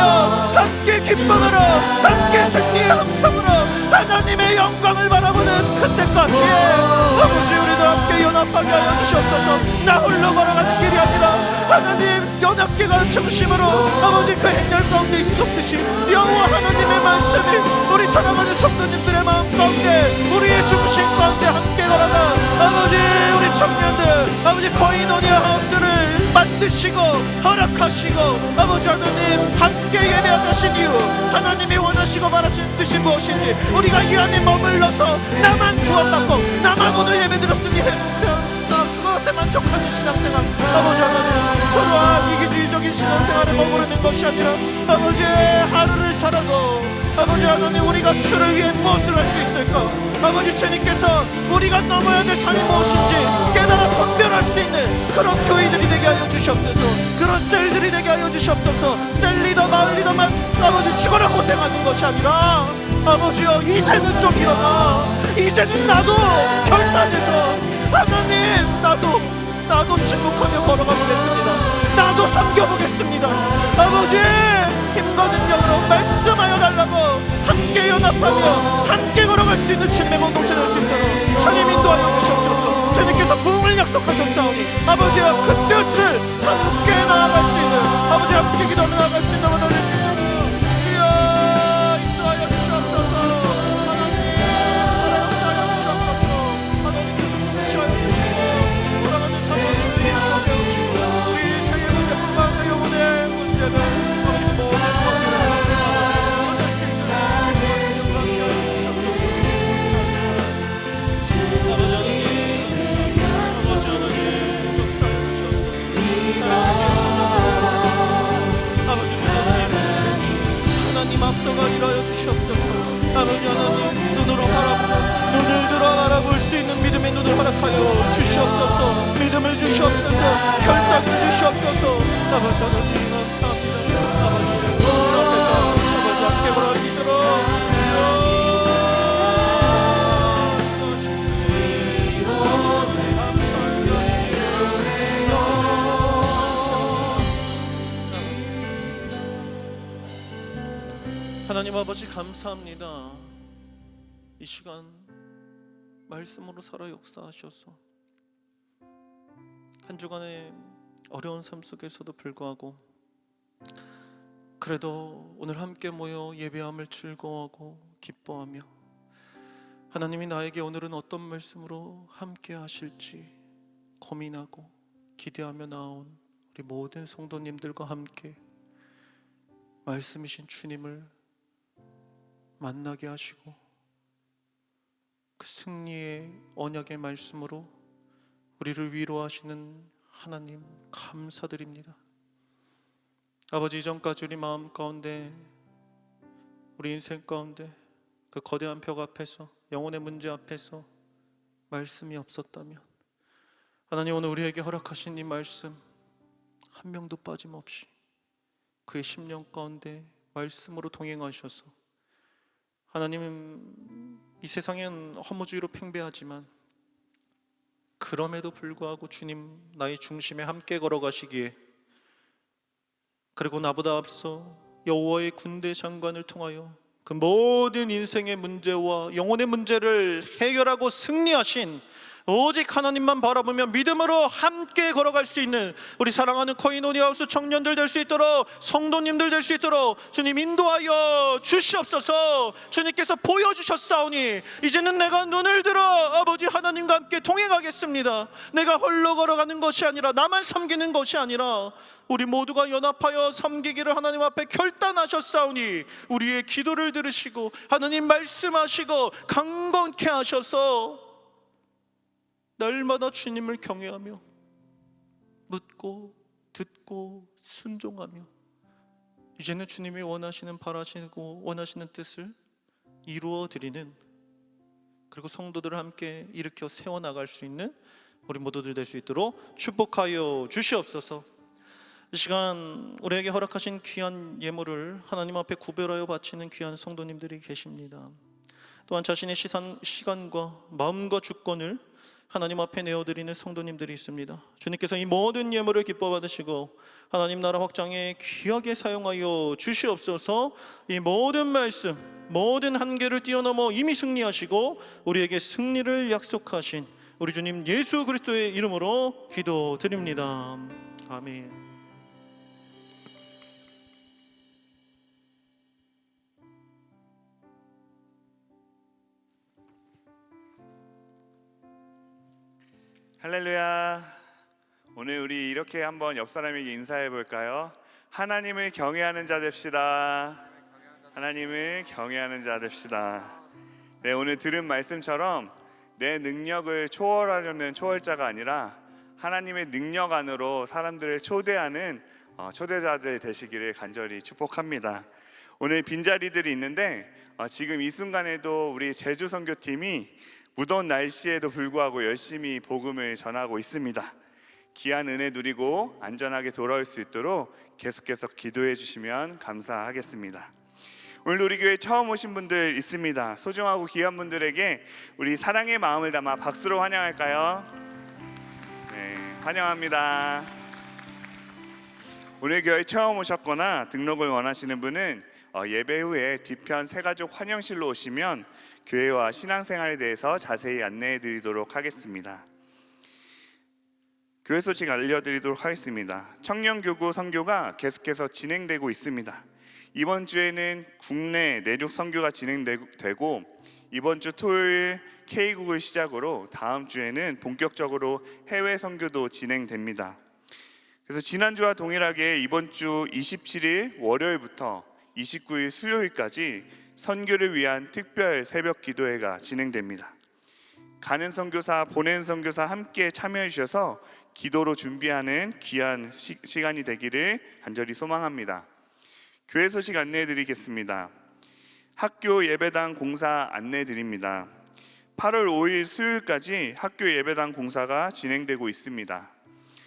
함께 기쁨으로, 함께 승리의 함성으로 하나님의 영광을 바라보는 그때까지 아버지, 우리도 함께 연합하게 하여 주시옵소서. 나 홀로 걸어가는 길이 아니라 하나님 연합계가 중심으로 아버지 그 행렬 가운데 있었듯이 여호와 하나님의 말씀이 우리 사랑하는 성도님들의 마음 가운데, 우리의 중심 가운데 함께 걸어가 아버지, 우리 청년들 아버지 코이노니아 하우스를 만드시고 허락하시고 아버지 하나님 함께 예배하신 이유, 하나님이 원하시고 바라시는 뜻이 무엇인지 우리가 이 안에 머물러서 나만 구원받고 나만 오늘 예배 드렸으니 됐습니다, 그것에 만족하는 신앙생활, 아버지 하나님 그러한 이기주의적인 신앙생활에 머무르는 것이 아니라 아버지, 하루를 살아도 아버지 하나님 우리가 주를 위해 무엇을 할 수 있을까? 아버지, 주님께서 우리가 넘어야 될 산이 무엇인지 깨달아 분별할 수 있는 그런 교회들이 되게 하여 주시옵소서. 그런 셀들이 되게 하여 주시옵소서. 셀 리더, 마을 리더만 아버지 죽어라 고생하는 것이 아니라 아버지여, 이제는 좀 일어나. 이제는 나도 결단해서 하나님, 나도 침묵하며 걸어가 보겠습니다. 나도 섬겨보겠습니다. 아버지, 힘과 능력으로 말씀하여 달라고 함께 연합하며 함께 걸어갈 수 있는 주님의 공동체 될 수 있도록 주님 인도하여 주시옵소서. 주님께서 부흥을 약속하셨사오니 아버지여, 그 뜻을 함께 나아갈 수 있는 아버지, 함께 기도하며 나아갈 수 있는 너로 돌릴 수 있는 주여 인도하여 주시옵소서. 하나님 살아 역사하여 주시옵소서. 하나님께서 통치하여 주시고 돌아가는 자녀들을 일으켜 세우시고 우리 세계 문제뿐만 아니라 영혼의 문제들 아버지 모든 것들을 얻을 수 있는 하나님 함께 하여 주시옵소서. 아버지 하나님 역사하여 주시옵소서. 사랑하는 주의 아버지, 하나님 세우시고 하나님 앞서가 일하여 주시옵소서. 아버지 하나님, 눈으로 바라보고 눈을 들어 바라볼 수 있는 믿음의 눈을 허락하여 주시옵소서. 믿음을 주시옵소서. 결단을 주시옵소서. 아버지 하나님 감사합니다. 아버지, 주 앞에서 아버지 함께 걸어갈 수 있도록 하나님 아버지 감사합니다. 이 시간 말씀으로 살아 역사하셔서 한 주간의 어려운 삶 속에서도 불구하고 그래도 오늘 함께 모여 예배함을 즐거워하고 기뻐하며 하나님이 나에게 오늘은 어떤 말씀으로 함께 하실지 고민하고 기대하며 나온 우리 모든 성도님들과 함께 말씀이신 주님을 만나게 하시고 그 승리의 언약의 말씀으로 우리를 위로하시는 하나님 감사드립니다. 아버지, 이전까지 우리 마음 가운데, 우리 인생 가운데 그 거대한 벽 앞에서, 영혼의 문제 앞에서 말씀이 없었다면 하나님, 오늘 우리에게 허락하신 이 말씀 한 명도 빠짐없이 그의 심령 가운데 말씀으로 동행하셔서, 하나님은 이 세상엔 허무주의로 팽배하지만 그럼에도 불구하고 주님 나의 중심에 함께 걸어가시기에, 그리고 나보다 앞서 여호와의 군대 장관을 통하여 그 모든 인생의 문제와 영혼의 문제를 해결하고 승리하신 오직 하나님만 바라보며 믿음으로 함께 걸어갈 수 있는 우리 사랑하는 코이노니아 하우스 청년들 될 수 있도록, 성도님들 될 수 있도록 주님 인도하여 주시옵소서. 주님께서 보여주셨사오니 이제는 내가 눈을 들어 아버지 하나님과 함께 동행하겠습니다. 내가 홀로 걸어가는 것이 아니라, 나만 섬기는 것이 아니라 우리 모두가 연합하여 섬기기를 하나님 앞에 결단하셨사오니 우리의 기도를 들으시고 하나님 말씀하시고 강건케 하셔서 날마다 주님을 경외하며 묻고 듣고 순종하며 이제는 주님이 원하시는, 바라시고 원하시는 뜻을 이루어 드리는, 그리고 성도들을 함께 일으켜 세워나갈 수 있는 우리 모두들 될 수 있도록 축복하여 주시옵소서. 이 시간 우리에게 허락하신 귀한 예물을 하나님 앞에 구별하여 바치는 귀한 성도님들이 계십니다. 또한 자신의 시간과 마음과 주권을 하나님 앞에 내어드리는 성도님들이 있습니다. 주님께서 이 모든 예물을 기뻐 받으시고 하나님 나라 확장에 귀하게 사용하여 주시옵소서. 이 모든 말씀, 모든 한계를 뛰어넘어 이미 승리하시고 우리에게 승리를 약속하신 우리 주님 예수 그리스도의 이름으로 기도드립니다. 아멘. 할렐루야. 오늘 우리 이렇게 한번 옆 사람에게 인사해 볼까요? 하나님을 경외하는 자 됩시다. 하나님을 경외하는 자 됩시다. 네, 오늘 들은 말씀처럼 내 능력을 초월하려는 초월자가 아니라 하나님의 능력 안으로 사람들을 초대하는 초대자들 되시기를 간절히 축복합니다. 오늘 빈자리들이 있는데 지금 이 순간에도 우리 제주 선교팀이 무더운 날씨에도 불구하고 열심히 복음을 전하고 있습니다. 귀한 은혜 누리고 안전하게 돌아올 수 있도록 계속해서 기도해 주시면 감사하겠습니다. 오늘 우리 교회 처음 오신 분들 있습니다. 소중하고 귀한 분들에게 우리 사랑의 마음을 담아 박수로 환영할까요? 네, 환영합니다. 오늘 교회 처음 오셨거나 등록을 원하시는 분은 예배 후에 뒤편 새가족 환영실로 오시면 교회와 신앙생활에 대해서 자세히 안내해 드리도록 하겠습니다. 교회 소식 알려드리도록 하겠습니다. 청년교구 선교가 계속해서 진행되고 있습니다. 이번 주에는 국내 내륙 선교가 진행되고 이번 주 토요일 K국을 시작으로 다음 주에는 본격적으로 해외 선교도 진행됩니다. 그래서 지난주와 동일하게 이번 주 27일 월요일부터 29일 수요일까지 선교를 위한 특별 새벽 기도회가 진행됩니다. 가는 선교사, 보내는 선교사 함께 참여해 주셔서 기도로 준비하는 귀한 시간이 되기를 간절히 소망합니다. 교회 소식 안내해 드리겠습니다. 학교 예배당 공사 안내해 드립니다. 8월 5일 수요일까지 학교 예배당 공사가 진행되고 있습니다.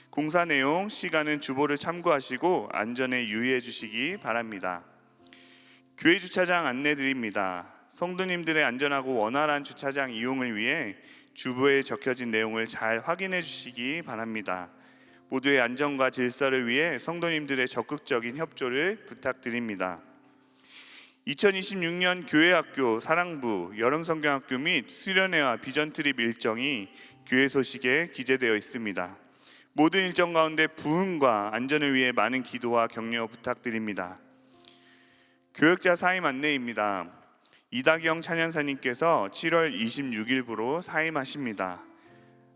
공사 내용, 시간은 주보를 참고하시고 안전에 유의해 주시기 바랍니다. 교회 주차장 안내 드립니다. 성도님들의 안전하고 원활한 주차장 이용을 위해 주보에 적혀진 내용을 잘 확인해 주시기 바랍니다. 모두의 안전과 질서를 위해 성도님들의 적극적인 협조를 부탁드립니다. 2026년 교회학교 사랑부 여름성경학교 및 수련회와 비전트립 일정이 교회 소식에 기재되어 있습니다. 모든 일정 가운데 부흥과 안전을 위해 많은 기도와 격려 부탁드립니다. 교역자 사임 안내입니다. 이다경 찬양사님께서 7월 26일부로 사임하십니다.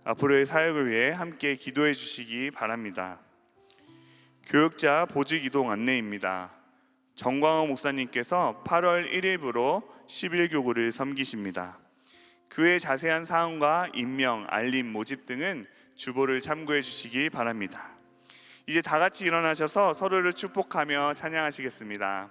앞으로의 사역을 위해 함께 기도해 주시기 바랍니다. 교육자 보직 이동 안내입니다. 정광호 목사님께서 8월 1일부로 11교구를 섬기십니다. 그의 자세한 사항과 임명, 알림, 모집 등은 주보를 참고해 주시기 바랍니다. 이제 다 같이 일어나셔서 서로를 축복하며 찬양하시겠습니다.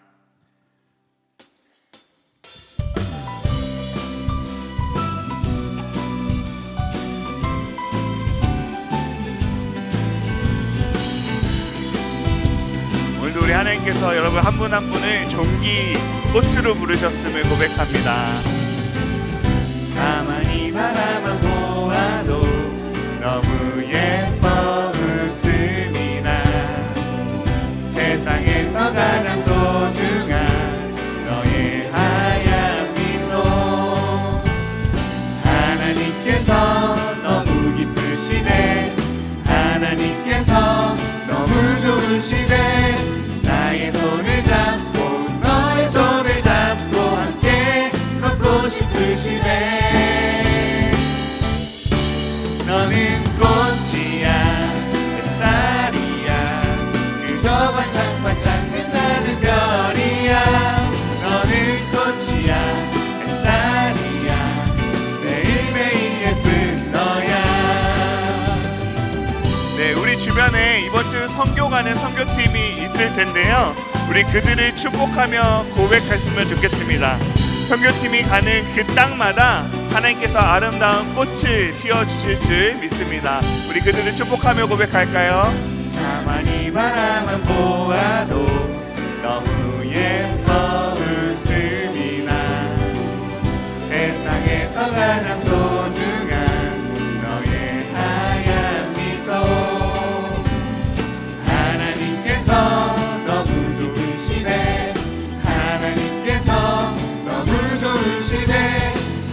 오늘도 우리 하나님께서 여러분 한 분 한 분을 종기 꽃으로 부르셨음을 고백합니다. 가만히 바라만 보아도 너무 예뻐 웃음이 나 세상에서 가장 소중한 너의 하얀 미소 하나님께서 너무 기쁘시네 하나님께서 너무 좋으시네 나의 손을 잡고 너의 손을 잡고 함께 걷고 싶으시네 너는 꽃이야 햇살이야 그저 반짝반짝 빛나는 별이야 너는 꽃이야 햇살이야 매일매일 예쁜 너야. 네, 우리 주변에 이번 주 선교 가는 선교팀이 있을 텐데요. 우리 그들을 축복하며 고백했으면 좋겠습니다. 선교팀이 가는 그 땅마다 하나님께서 아름다운 꽃을 피워주실 줄 믿습니다. 우리 그들을 축복하며 고백할까요? 가만히 바라만 보아도 너무 예뻐 웃음이 나 세상에서 가장 소중한 너의 하얀 미소 하나님께서 너무 좋으시네 하나님께서 너무 좋으시네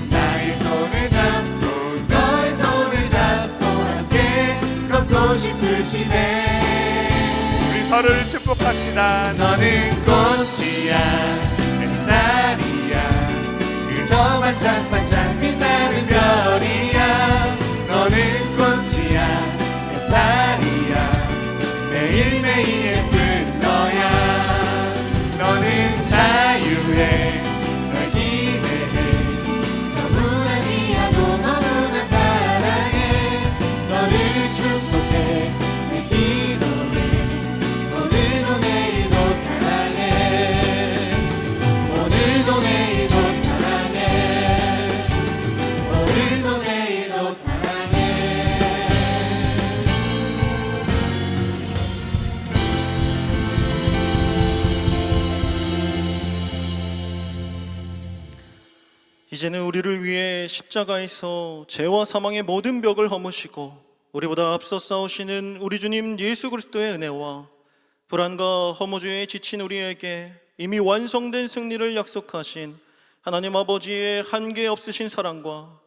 나의 손을 잡고 너의 손을 잡고 함께 걷고 싶으시네 우리 서로를 축복합시다. 너는 꽃이야 햇살이야 그저 반짝반짝 빛나는 별이야 너는 꽃이야 햇살이야 매일매일 예쁜 너야 너는 자유해 널 기대해 너무나 귀하고 너무나 사랑해 너를 축복해 늘 기도해 오늘도 내일도 사랑해 오늘도 내일도 사랑해 오늘도 내일도 사랑해 이제는 우리를 위해 십자가에서 죄와 사망의 모든 벽을 허무시고 우리보다 앞서 싸우시는 우리 주님 예수 그리스도의 은혜와 불안과 허무주의에 지친 우리에게 이미 완성된 승리를 약속하신 하나님 아버지의 한계 없으신 사랑과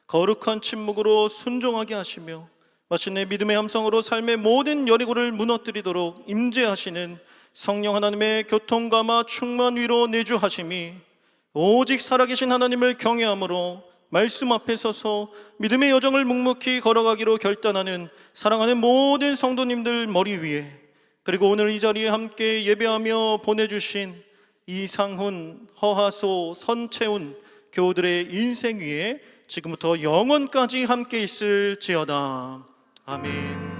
거룩한 침묵으로 순종하게 하시며 마침내 믿음의 함성으로 삶의 모든 여리고를 무너뜨리도록 임재하시는 성령 하나님의 교통감화 충만 위로 내주하심이 오직 살아계신 하나님을 경외함으로 말씀 앞에 서서 믿음의 여정을 묵묵히 걸어가기로 결단하는 사랑하는 모든 성도님들 머리 위에 그리고 오늘 이 자리에 함께 예배하며 보내주신 이상훈, 허하소, 선채훈 교우들의 인생 위에 지금부터 영원까지 함께 있을지어다. 아멘.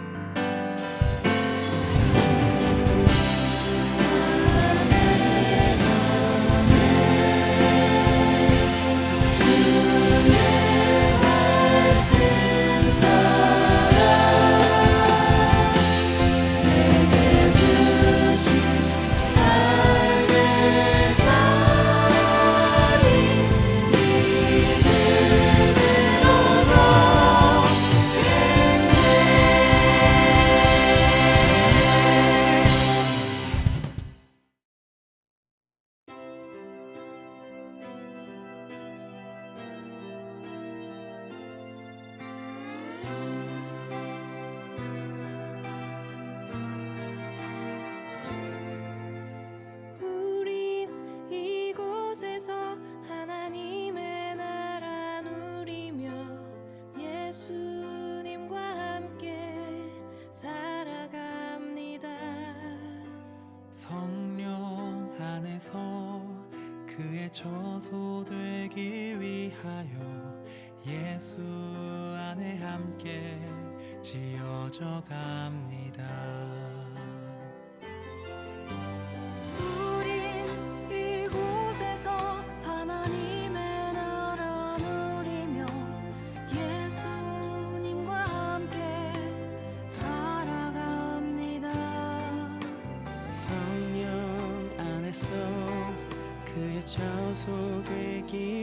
안에서 그의 처소 되기 위하여 예수 안에 함께 지어져 갑니다. 우린 이곳에서 하나님의 나라 누리며 예수님과 함께 살아갑니다. 성령 안에서 그의 처소 되기